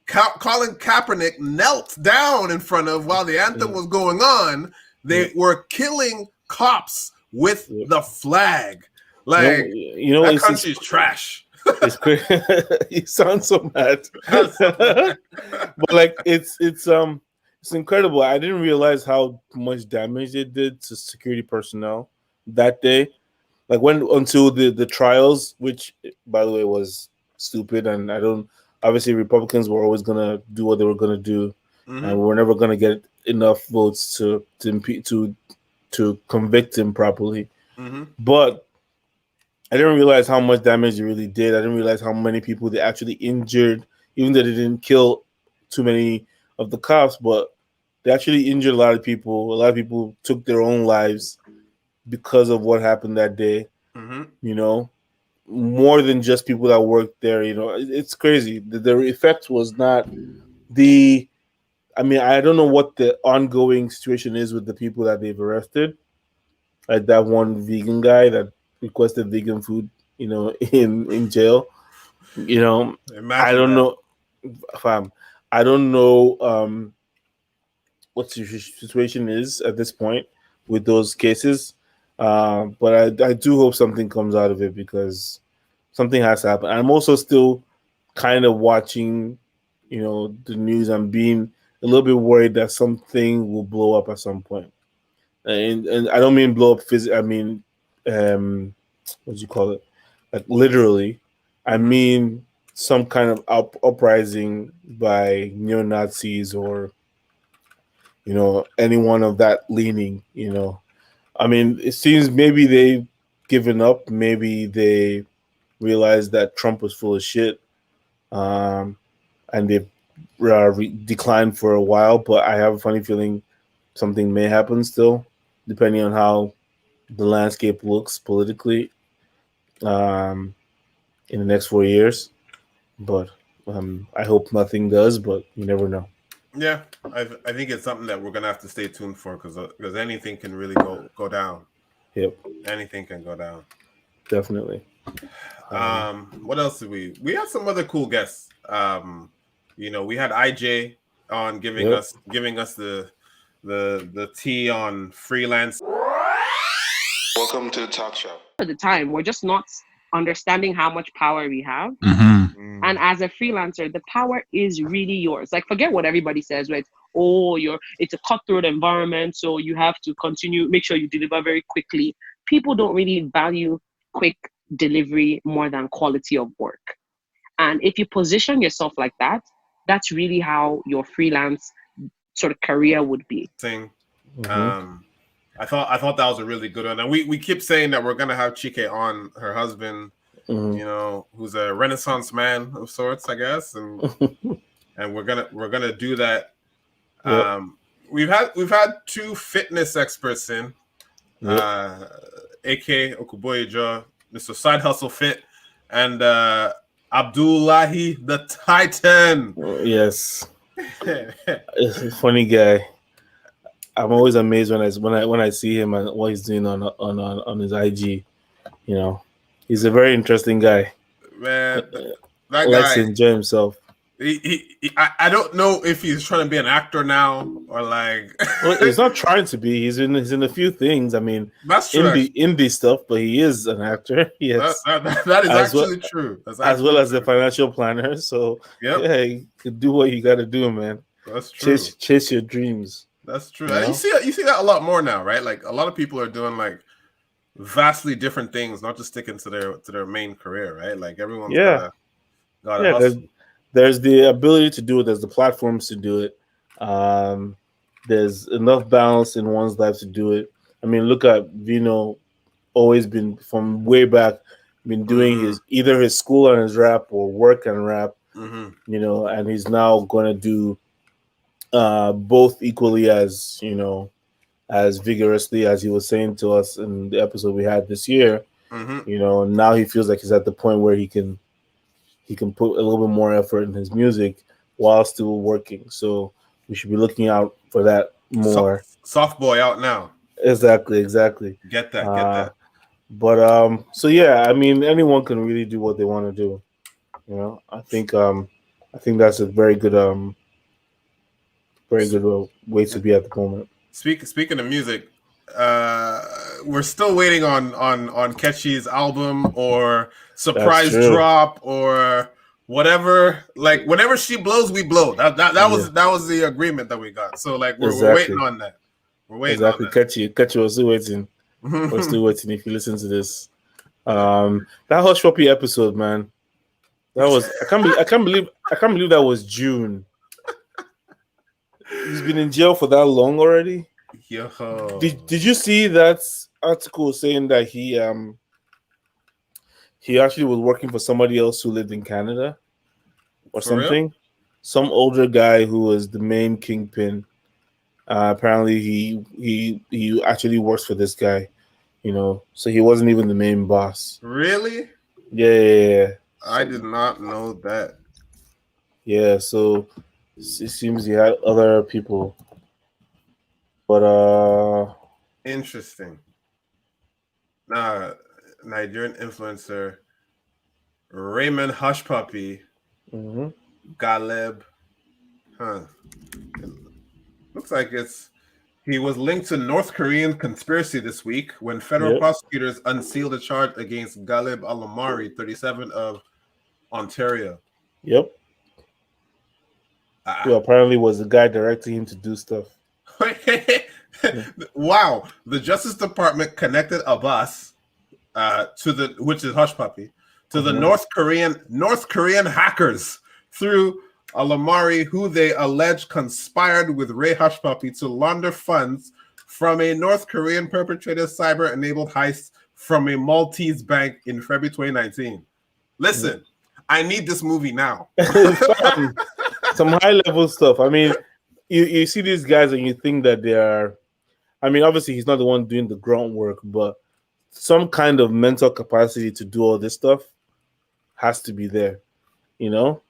Colin Kaepernick knelt down in front of while the anthem was going on. They were killing cops with the flag. Like, that country's trash. It's crazy. You sound so mad. But like it's incredible. I didn't realize how much damage it did to security personnel that day. Like until the trials, which by the way was stupid, and obviously Republicans were always gonna do what they were gonna do, and we're never gonna get enough votes to convict him properly. But I didn't realize how much damage it really did. I didn't realize how many people they actually injured, even though they didn't kill too many of the cops, but they actually injured a lot of people. A lot of people took their own lives because of what happened that day. More than just people that worked there. It's crazy. The effect was not I don't know what the ongoing situation is with the people that they've arrested. Like that one vegan guy that requested vegan food, in jail. I don't know. fam, I don't know what the situation is at this point with those cases, but I do hope something comes out of it because something has to happen. I'm also still kind of watching, the news. I'm being a little bit worried that something will blow up at some point, and I don't mean blow up physically. I mean, what do you call it? Like literally. I mean some kind of uprising by neo Nazis or anyone of that leaning. I mean, it seems maybe they've given up. Maybe they realized that Trump was full of shit, and they've declined for a while. But I have a funny feeling something may happen still, depending on how the landscape looks politically in the next 4 years. But I hope nothing does, but you never know. Yeah, I think it's something that we're gonna have to stay tuned for because anything can really go down. Yep, anything can go down. Definitely. What else did we had some other cool guests. We had IJ on giving us the tea on freelance. Welcome to the talk shop. At the time, we're just not understanding how much power we have. And as a freelancer, the power is really yours. Like, forget what everybody says, right? It's a cutthroat environment, so you have to make sure you deliver very quickly. People don't really value quick delivery more than quality of work. And if you position yourself like that, that's really how your freelance sort of career would be. I thought that was a really good one. And we keep saying that we're gonna have Chike on, her husband, who's a Renaissance man of sorts, I guess, and and we're gonna do that. Yep. We've had two fitness experts in, AK Okuboyejo, Mr. Side Hustle Fit, and Abdullahi the Titan. Yes, it's a funny guy. I'm always amazed when I see him and what he's doing on his IG. He's a very interesting guy. Man, that likes to enjoy himself. I don't know if he's trying to be an actor now or like. Well, he's not trying to be. He's in a few things. I mean, that's true. Indie stuff, but he is an actor. Yes, that is actually true. As well as a financial planner. So yeah, you can do what you got to do, man. That's true. Chase your dreams. That's true. You see that a lot more now, right? Like a lot of people are doing like vastly different things, not just sticking to their main career, right? Like everyone's got hustle. There's the ability to do it. There's the platforms to do it. There's enough balance in one's life to do it. I mean, look at Vino, always been from way back, been doing either his school and his rap or work and rap, and he's now going to do both equally as vigorously as he was saying to us in the episode we had this year. Now he feels like he's at the point where he can put a little bit more effort in his music while still working. So we should be looking out for that more. Soft boy out now. Exactly. Get that. But so yeah, I mean, anyone can really do what they want to do. I think that's a very good way to be at the moment. Speaking of music, we're still waiting on Ketchy's album or surprise drop or whatever. Like whenever she blows, we blow. That was the agreement that we got. So like we're waiting on that. We're waiting on that. Ketchy was still waiting. We're still waiting. If you listen to this, that Hush Puppy episode, man, that was I can't believe that was June. He's been in jail for that long already. Yo. Did you see that article saying that he actually was working for somebody else who lived in Canada or For something? real? Some older guy who was the main kingpin. Apparently he actually works for this guy, so he wasn't even the main boss. Really? Yeah. I did not know that. Yeah, so it seems he had other people. But interesting. Nigerian influencer Raymond Hush Puppy Galeb. Huh. It looks like he was linked to North Korean conspiracy this week when federal prosecutors unsealed a charge against Galeb Alomari, 37 of Ontario. Yep. Who apparently was the guy directing him to do stuff. Wow. The Justice Department connected Abbas which is Hush Puppy, to the North Korean hackers through Alomari, who they allege conspired with Ray Hush Puppy to launder funds from a North Korean perpetrated cyber-enabled heist from a Maltese bank in February 2019. Listen, I need this movie now. Some high-level stuff. I mean, you see these guys and you think that they are... I mean, obviously, he's not the one doing the groundwork, but some kind of mental capacity to do all this stuff has to be there, you know?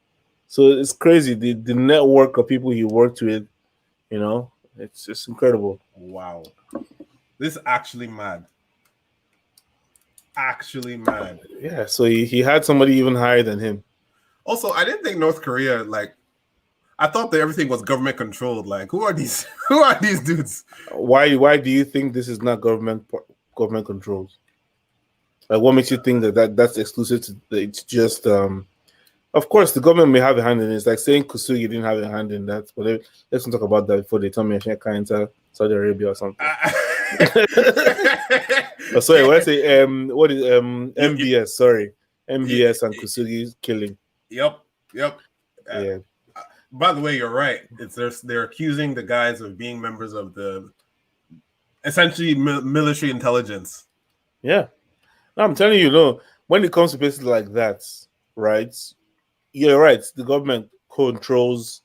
So it's crazy. The network of people he worked with, you know, it's just incredible. Wow. This is actually mad. Actually mad. Yeah, so he had somebody even higher than him. Also, I didn't think North Korea, like, I thought that everything was government controlled. Like, who are these dudes? Why do you think this is not government controlled? Like, what makes you think that's exclusive to it's just of course the government may have a hand in it. It's like saying Kusugi didn't have a hand in that, but let's not talk about that before they tell me I can't enter Saudi Arabia or something. Oh, sorry, what I say what is MBS, sorry. MBS and Kusugi's killing. Yep. Yeah. By the way, you're right. They're accusing the guys of being members of the essentially military intelligence. Yeah. No, I'm telling you, no, when it comes to places like that, right? You're right. The government controls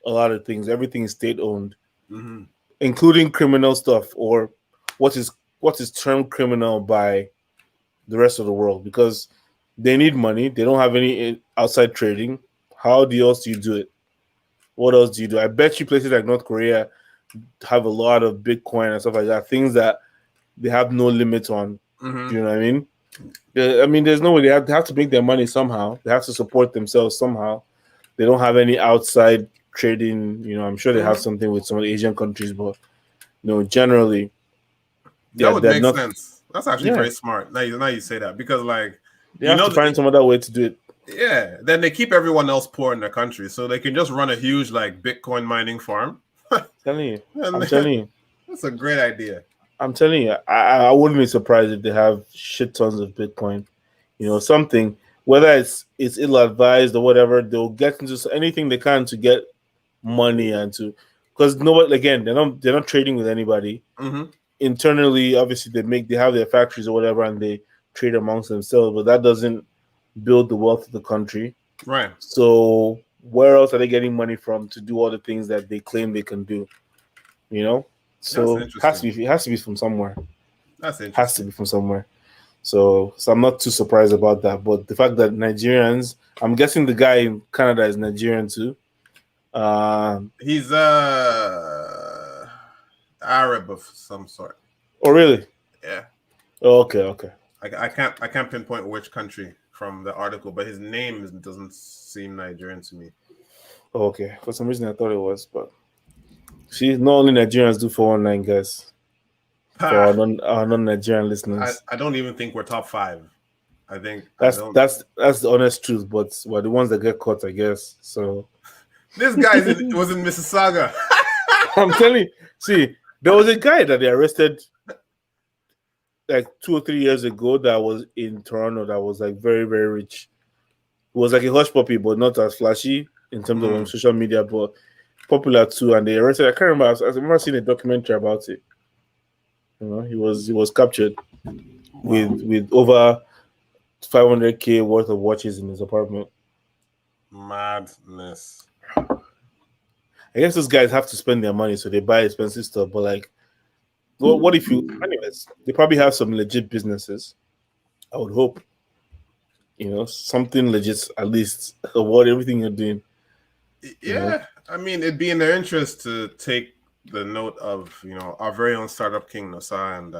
a lot of things. Everything is state-owned, including criminal stuff or what is termed criminal by the rest of the world, because they need money. They don't have any outside trading. How else do you do it? What else do you do? I bet you places like North Korea have a lot of Bitcoin and stuff like that, things that they have no limit on. Do you know what I mean? I mean, there's no way. They have to make their money somehow. They have to support themselves somehow. They don't have any outside trading. You know, I'm sure they have something with some of the Asian countries, but generally, that would make sense. That's actually very smart. Now you say that, because like they have to find some other way to do it. Yeah, then they keep everyone else poor in their country, so they can just run a huge like Bitcoin mining farm. I'm telling you, that's a great idea. I'm telling you, I wouldn't be surprised if they have shit tons of Bitcoin. You know, something, whether it's ill-advised or whatever, they'll get into anything they can to get money and to, because nobody, again, they're not trading with anybody. Internally, obviously, they have their factories or whatever, and they trade amongst themselves, but that doesn't build the wealth of the country. Right. So where else are they getting money from to do all the things that they claim they can do? You know? So it has to be from somewhere. That's interesting. Has to be from somewhere. So I'm not too surprised about that. But the fact that Nigerians, I'm guessing the guy in Canada is Nigerian too. He's Arab of some sort. Oh really? Yeah. Oh, okay. I can't pinpoint which country from the article, but his name doesn't seem Nigerian to me. Oh, okay. For some reason I thought it was, but not only Nigerians do 419, guys. For our non-Nigerian listeners, I don't even think we're top 5. I think that's the honest truth. But we're the ones that get caught, I guess. So this guy was in Mississauga. I'm telling you. See, there was a guy that they arrested like 2 or 3 years ago that was in Toronto that was like very, very rich. He was like a hush puppy, but not as flashy in terms of social media, but popular too. And they arrested. I can't remember. I remember seeing a documentary about it. You know, he was captured with over 500K worth of watches in his apartment. Madness. I guess those guys have to spend their money, so they buy expensive stuff. But like, well, what if you? Anyways, they probably have some legit businesses. I would hope. You know, something legit at least about everything you're doing. Yeah, you know? I mean, it'd be in their interest to take the note of our very own startup king Nosa and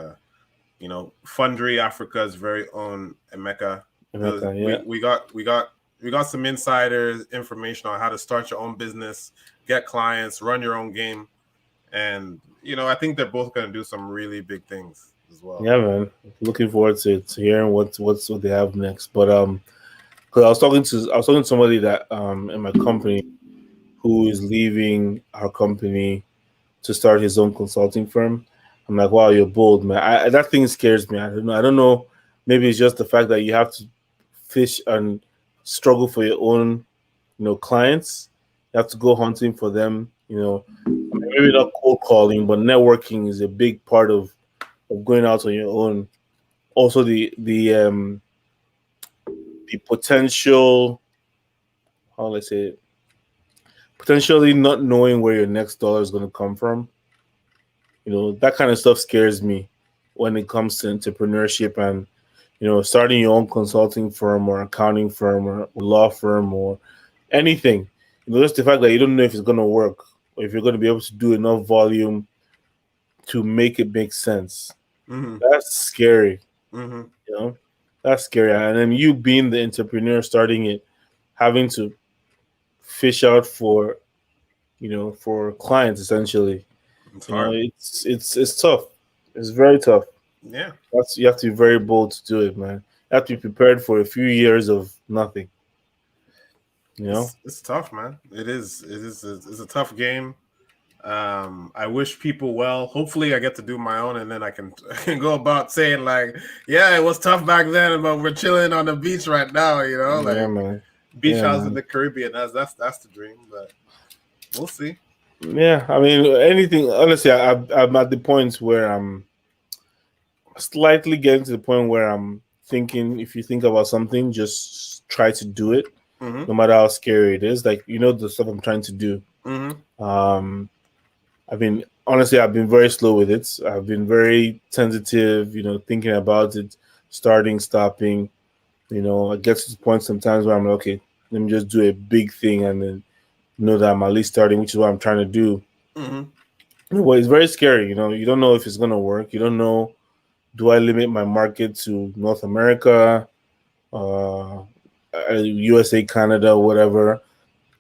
Fundry, Africa's very own Emeka. Yeah. We got we got some insider information on how to start your own business, get clients, run your own game, and I think they're both going to do some really big things as well. Yeah, man. Looking forward to hearing what they have next. But because I was talking to somebody that in my company who is leaving our company to start his own consulting firm. I'm like, wow, you're bold, man. That thing scares me. I don't know. Maybe it's just the fact that you have to fish and struggle for your own, clients. You have to go hunting for them. Maybe not cold calling, but networking is a big part of going out on your own. Also, the potential, how do I say it? Potentially not knowing where your next dollar is going to come from. That kind of stuff scares me when it comes to entrepreneurship and, starting your own consulting firm or accounting firm or law firm or anything. Just the fact that you don't know if it's going to work or if you're going to be able to do enough volume to make it make sense. Mm-hmm. That's scary. Mm-hmm. That's scary. And then you being the entrepreneur starting it, having to fish out for, for clients essentially. It's hard. It's tough. It's very tough. Yeah. You have to be very bold to do it, man. You have to be prepared for a few years of nothing. It's tough, man. It's a tough game. I wish people well. Hopefully I get to do my own and then I can go about saying like, yeah, it was tough back then, but we're chilling on the beach right now, Yeah, man. Beach house in the Caribbean. That's the dream, but we'll see. Yeah, I mean, anything. Honestly, I'm at the point where I'm slightly getting to the point where I'm thinking, if you think about something, just try to do it, no matter how scary it is. Like, the stuff I'm trying to do. I've been very slow with it. I've been very tentative, thinking about it, starting, stopping. I get to the point sometimes where I'm like, okay, let me just do a big thing and then know that I'm at least starting, which is what I'm trying to do. Well, it's very scary. You don't know if it's going to work. You don't know, do I limit my market to North America, USA, Canada, whatever?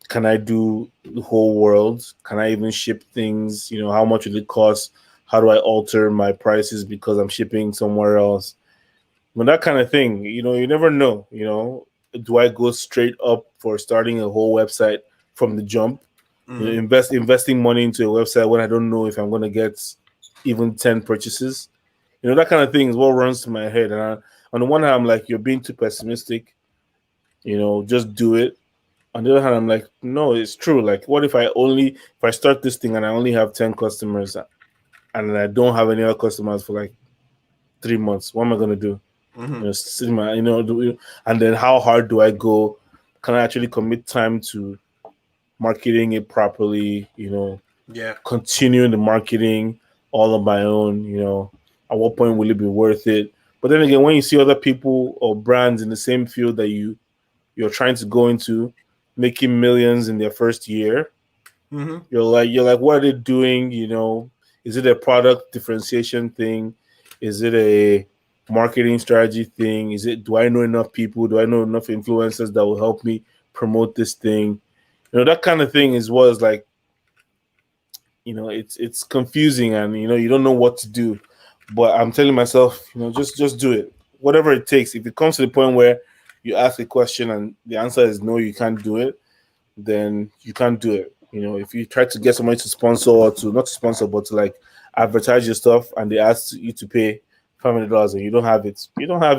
Can I do the whole world? Can I even ship things? How much will it cost? How do I alter my prices because I'm shipping somewhere else? That kind of thing, you never know. Do I go straight up for starting a whole website from the jump? Investing money into a website when I don't know if I'm going to get even 10 purchases? That kind of thing is what runs to my head. And on the one hand, I'm like, you're being too pessimistic. Just do it. On the other hand, I'm like, no, it's true. Like, what if I start this thing and I only have 10 customers and I don't have any other customers for like 3 months? What am I going to do? And then how hard do I go? Can I actually commit time to marketing it properly? Continuing the marketing all on my own. At what point will it be worth it? But then again, when you see other people or brands in the same field that you're trying to go into, making millions in their first year, you're like, what are they doing? Is it a product differentiation thing? Is it a marketing strategy thing? Do I know enough people? Do I know enough influencers that will help me promote this thing? That kind of thing is like, it's confusing and, you don't know what to do. But I'm telling myself, just do it. Whatever it takes. If it comes to the point where you ask a question and the answer is no, you can't do it, then you can't do it. If you try to get somebody to sponsor or not to sponsor, but to like advertise your stuff and they ask you to pay $500 and you don't have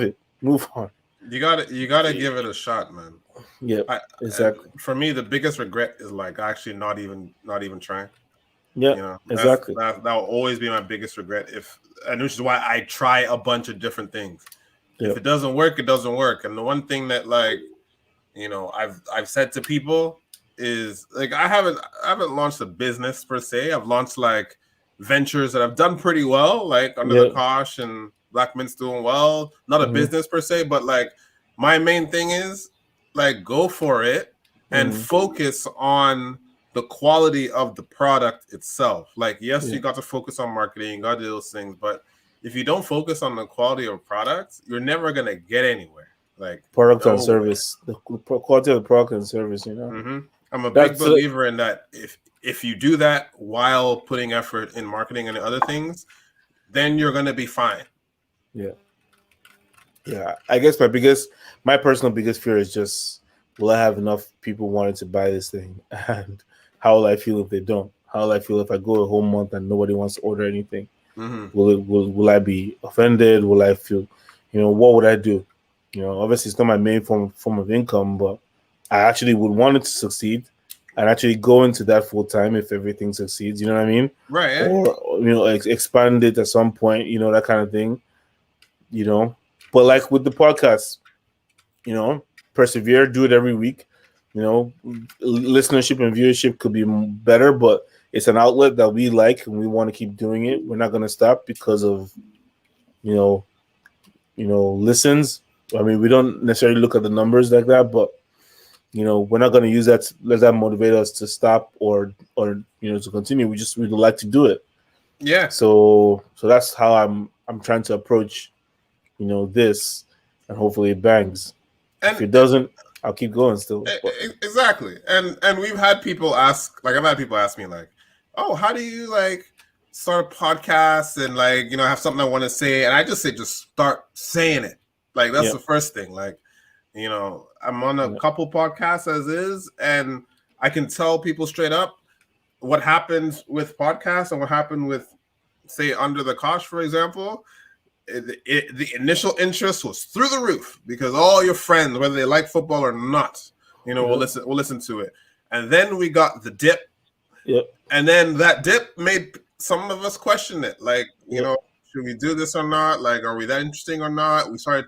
it, move on. You gotta give it a shot, man. Yeah, exactly. For me, the biggest regret is like actually not even trying. Yeah, exactly. That will always be my biggest regret. Which is why I try a bunch of different things. Yep. If it doesn't work, it doesn't work. And the one thing that I've said to people is like I haven't launched a business per se. I've launched like ventures that I've done pretty well, like Under the Kosh and Black Mint's doing well. Not a business per se, but like my main thing is like go for it and focus on the quality of the product itself. Like, yes, you got to focus on marketing, you got to do those things, but if you don't focus on the quality of products, you're never gonna get anywhere. Like product and service, the quality of the product and service. You know, I'm a big believer in that. If you do that while putting effort in marketing and other things, then you're gonna be fine. Yeah. I guess my personal biggest fear is just, will I have enough people wanting to buy this thing, and how will I feel if they don't? How will I feel if I go a whole month and nobody wants to order anything? Will I be offended? Will I feel, what would I do? Obviously it's not my main form of income, but I actually would want it to succeed and actually go into that full time if everything succeeds. You know what I mean? Right. Or expand it at some point. That kind of thing. But like with the podcast, persevere, do it every week. Listenership and viewership could be better, but it's an outlet that we like and we want to keep doing it. We're not going to stop because of, listens. I mean, we don't necessarily look at the numbers like that, but we're not going to use that. Let that motivate us to stop or to continue. We really like to do it. Yeah. So that's how I'm trying to approach, this, and hopefully it bangs. And if it doesn't, I'll keep going still. Exactly. And we've had people ask, I've had people ask me oh, how do you start a podcast and have something I want to say? And I just say, just start saying it. That's the first thing. I'm on a couple podcasts as is, and I can tell people straight up what happens with podcasts and what happened with, say, Under the Kosh, for example. The initial interest was through the roof because all your friends, whether they like football or not, will listen to it. And then we got the dip. Yep. And then that dip made some of us question it. Should we do this or not? Are we that interesting or not? We started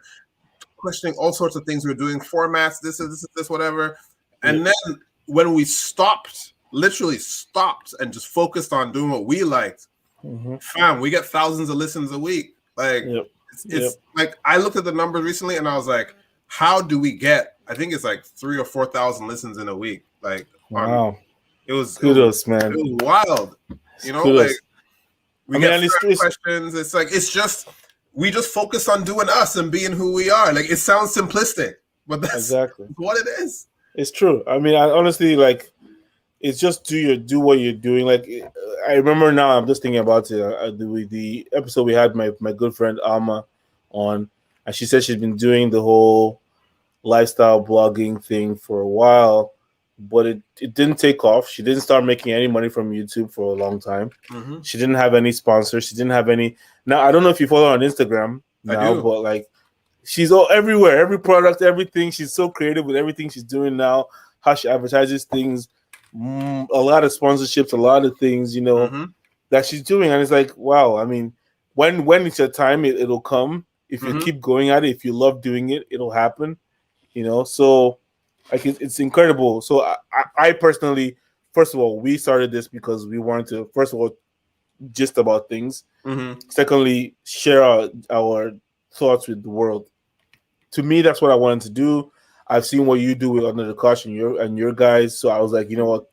questioning all sorts of things. We were doing formats, this, whatever. And then when we literally stopped and just focused on doing what we liked, fam, we get thousands of listens a week. It's I looked at the numbers recently and I was like, how do we get, I think it's 3,000 or 4,000 listens in a week. Wow. It was kudos, man. It was wild. Kudos. We get questions. It's just, we just focus on doing us and being who we are. It sounds simplistic, but that's exactly what it is. It's true. I mean, I honestly it's just do what you're doing. I remember now, I'm just thinking about it. The episode we had my good friend Alma on, and she said she's been doing the whole lifestyle blogging thing for a while, but it didn't take off. She didn't start making any money from YouTube for a long time. She didn't have any sponsors. She didn't have any. Now, I don't know if you follow her on Instagram now, but she's all everywhere, every product, everything. She's so creative with everything she's doing now, how she advertises things. A lot of sponsorships, a lot of things, that she's doing, and it's wow. I mean, when it's your time, it'll come. If you keep going at it, if you love doing it, it'll happen. So it's incredible. So I personally, first of all, we started this because we wanted to, first of all, gist about things. Secondly, share our thoughts with the world. To me, that's what I wanted to do. I've seen what you do with Under the Kosh and your guys, so I was like, you know what,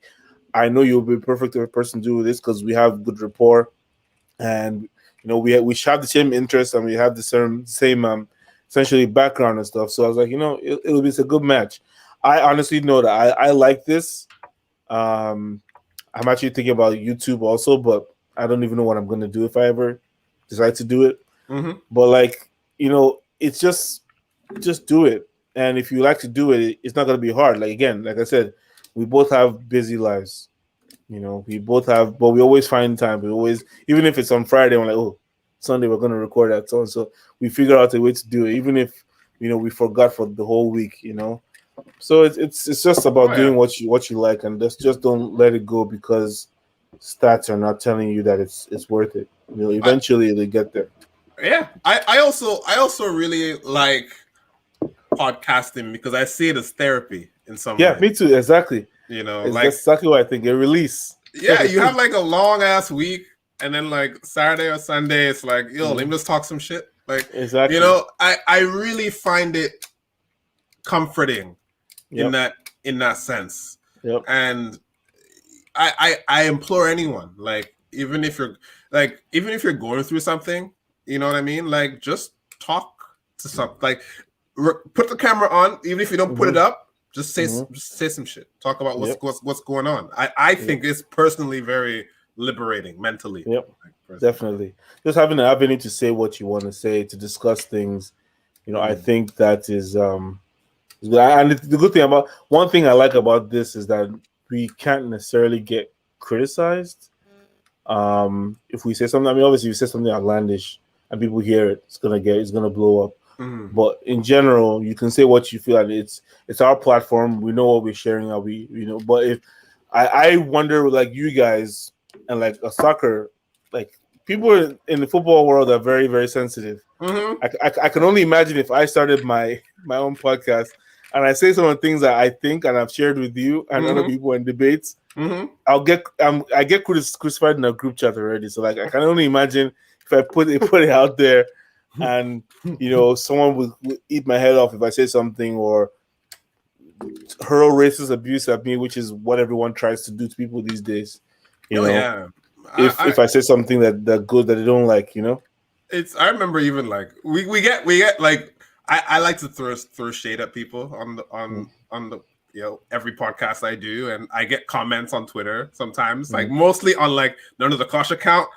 I know you'll be a perfect person to do this because we have good rapport, and we share the same interests and we have the same essentially background and stuff. So I was like, it'll be a good match. I honestly know that I like this. I'm actually thinking about YouTube also, but I don't even know what I'm gonna do if I ever decide to do it. But it's just do it. And if you like to do it, it's not going to be hard. Like I said, we both have busy lives. We both have, but we always find time. We always, even if it's on Friday, we're like, oh, Sunday we're going to record that. So we figure out a way to do it, even if we forgot for the whole week. So it's just about doing what you like, and just don't let it go because stats are not telling you that it's worth it. Eventually it'll get there. Yeah, I also really like podcasting because I see it as therapy in some way. Yeah, me too. Exactly. That's exactly what I think. A release. Yeah, you have a long ass week, and then Saturday or Sunday, it's let me just talk some shit. Exactly. I really find it comforting in that sense. Yep. And I implore anyone, even if you're going through something, you know what I mean? Just talk to something. put the camera on, even if you don't put it up. Just say some shit. Talk about what's going on. I think it's personally very liberating mentally. Yep, definitely. Just having an avenue to say what you want to say, to discuss things. I think that is and the good thing about one thing I like about this is that we can't necessarily get criticized. If we say something, I mean, obviously, if you say something outlandish and people hear it, it's gonna blow up. But in general, you can say what you feel, and it's our platform. We know what we're sharing. But if I wonder, like you guys and like a soccer, like people in the football world are very, very sensitive. I can only imagine if I started my own podcast and I say some of the things that I think and I've shared with you and other people in debates. I get crucified in a group chat already. So like I can only imagine if I put it out there. And someone would eat my head off if I say something or hurl racist abuse at me, which is what everyone tries to do to people these days. If I say something that good that they don't like, I remember even like we get like I like to throw shade at people on the every podcast I do, and I get comments on Twitter sometimes, like mostly on like None of the Kosh account,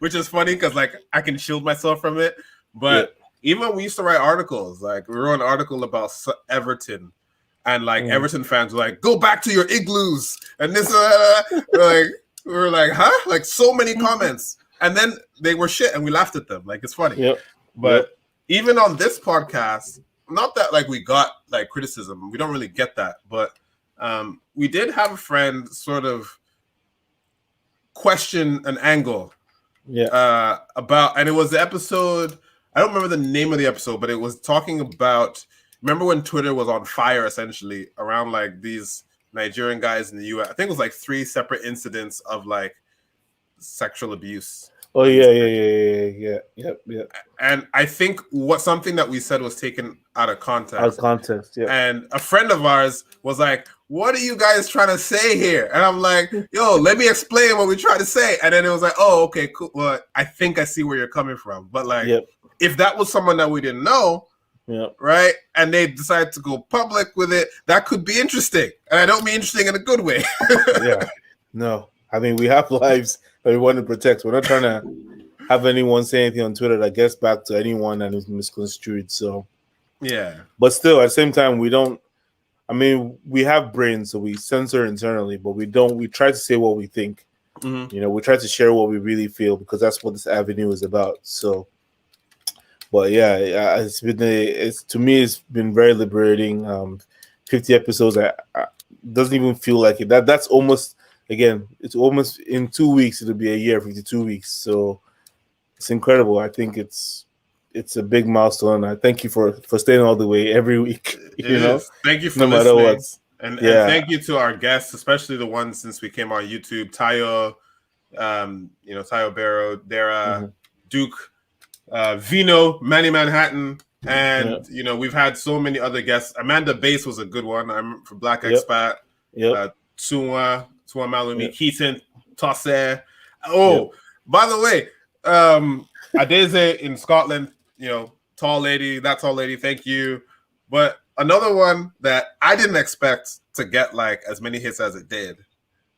which is funny because like I can shield myself from it. But even when we used to write articles, like we wrote an article about Everton, and like Everton fans were like, "Go back to your igloos," and this we were like, huh? Like so many comments, and then they were shit, and we laughed at them. Like it's funny, but even on this podcast. Not that like we got like criticism, we don't really get that, but we did have a friend sort of question an angle about, and it was the episode, I don't remember the name of the episode, but it was talking about, remember when Twitter was on fire essentially around like these Nigerian guys in the US. I think it was like 3 separate incidents of like sexual abuse. Oh yeah. And I think something that we said was taken out of context. Yeah. And a friend of ours was like, "What are you guys trying to say here?" And I'm like, "Yo, let me explain what we try to say." And then it was like, "Oh, okay, cool. Well, I think I see where you're coming from." But like, if that was someone that we didn't know, right, and they decided to go public with it, that could be interesting. And I don't mean interesting in a good way. No, I mean we have lives that we want to protect. We're not trying to have anyone say anything on Twitter that gets back to anyone and is misconstrued. So but still, at the same time, we don't. I mean, we have brains, so we censor internally, but we don't. We try to say what we think. We try to share what we really feel because that's what this avenue is about. So, but it's been to me, it's been very liberating. 50 episodes, doesn't even feel like it. That's almost. Again, it's almost in 2 weeks. It'll be a year, 52 weeks. So it's incredible. I think it's a big milestone. I thank you for staying all the way every week. Thank you for no matter listening. what. And thank you to our guests, especially the ones since we came on YouTube. Tayo, Tayo Barrow, Dara, Duke, Vino, Manny Manhattan, and we've had so many other guests. Amanda Bass was a good one. I'm from Black Expat. Tsuwa Malumi, Keaton, Tosse. By the way, Adeze in Scotland, tall lady, thank you. But another one that I didn't expect to get like as many hits as it did,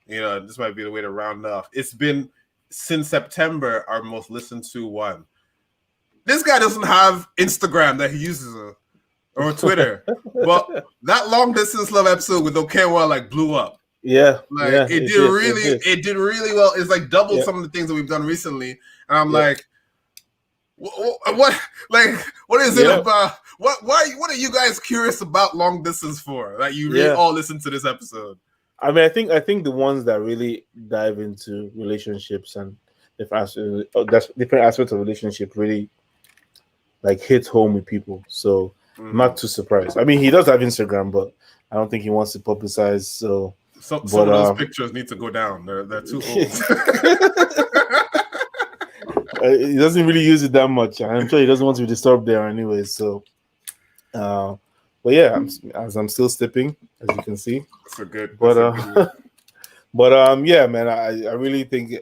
this might be the way to round off. It's been since September our most listened to one. This guy doesn't have Instagram that he uses or Twitter, but that long distance love episode with Okewa like blew up. It did really well. It's like double some of the things that we've done recently, and I'm like, what is it about? What are you guys curious about long distance for? Like you really all listen to this episode. I mean, I think the ones that really dive into relationships and different aspects of relationship really like hit home with people. So I'm not too surprised. I mean, he does have Instagram, but I don't think he wants to publicize. So. Some of those pictures need to go down. They're too old. He doesn't really use it that much. I'm sure he doesn't want to be disturbed there anyway. So, but yeah, I'm still stepping, as you can see. So good. But yeah, man, I really think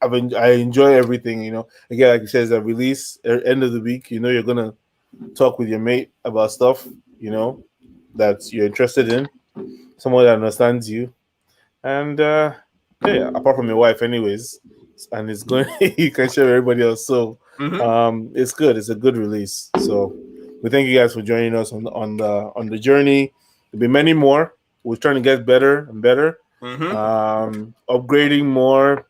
I enjoy everything. Again, like you said, it's a release end of the week. You're gonna talk with your mate about stuff, that you're interested in, someone that understands you, and yeah, apart from your wife, anyways, and it's going, you can share with everybody else. So it's good. It's a good release. So we thank you guys for joining us on the journey. There'll be many more. We're trying to get better and better, upgrading more,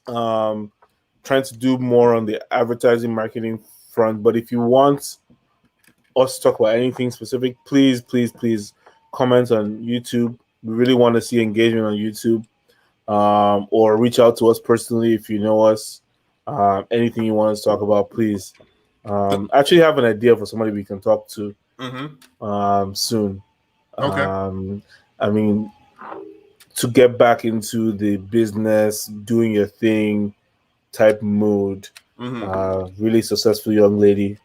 trying to do more on the advertising marketing front. But if you want us to talk about anything specific, please comment on YouTube. We really want to see engagement on YouTube, or reach out to us personally if you know us. Anything you want us to talk about, please. I actually have an idea for somebody we can talk to soon. Okay. I mean, to get back into the business, doing your thing type mood. Really successful young lady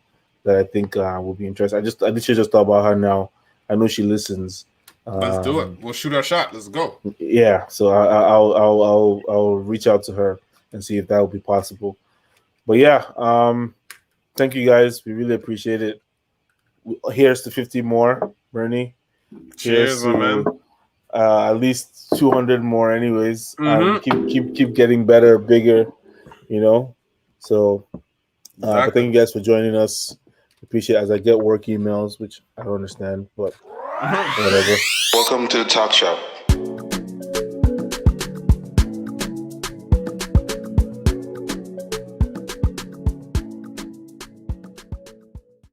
that I think will be interested. I literally just thought about her now. I know she listens. Let's do it. We'll shoot our shot. Let's go. Yeah, so I'll reach out to her and see if that will be possible. But yeah, thank you guys. We really appreciate it. Here's to 50 more, Bernie. Cheers, my man. At least 200 more, anyways. Keep getting better, bigger. So but thank you guys for joining us. Appreciate it as I get work emails, which I don't understand, but whatever. Welcome to the Talk Shop.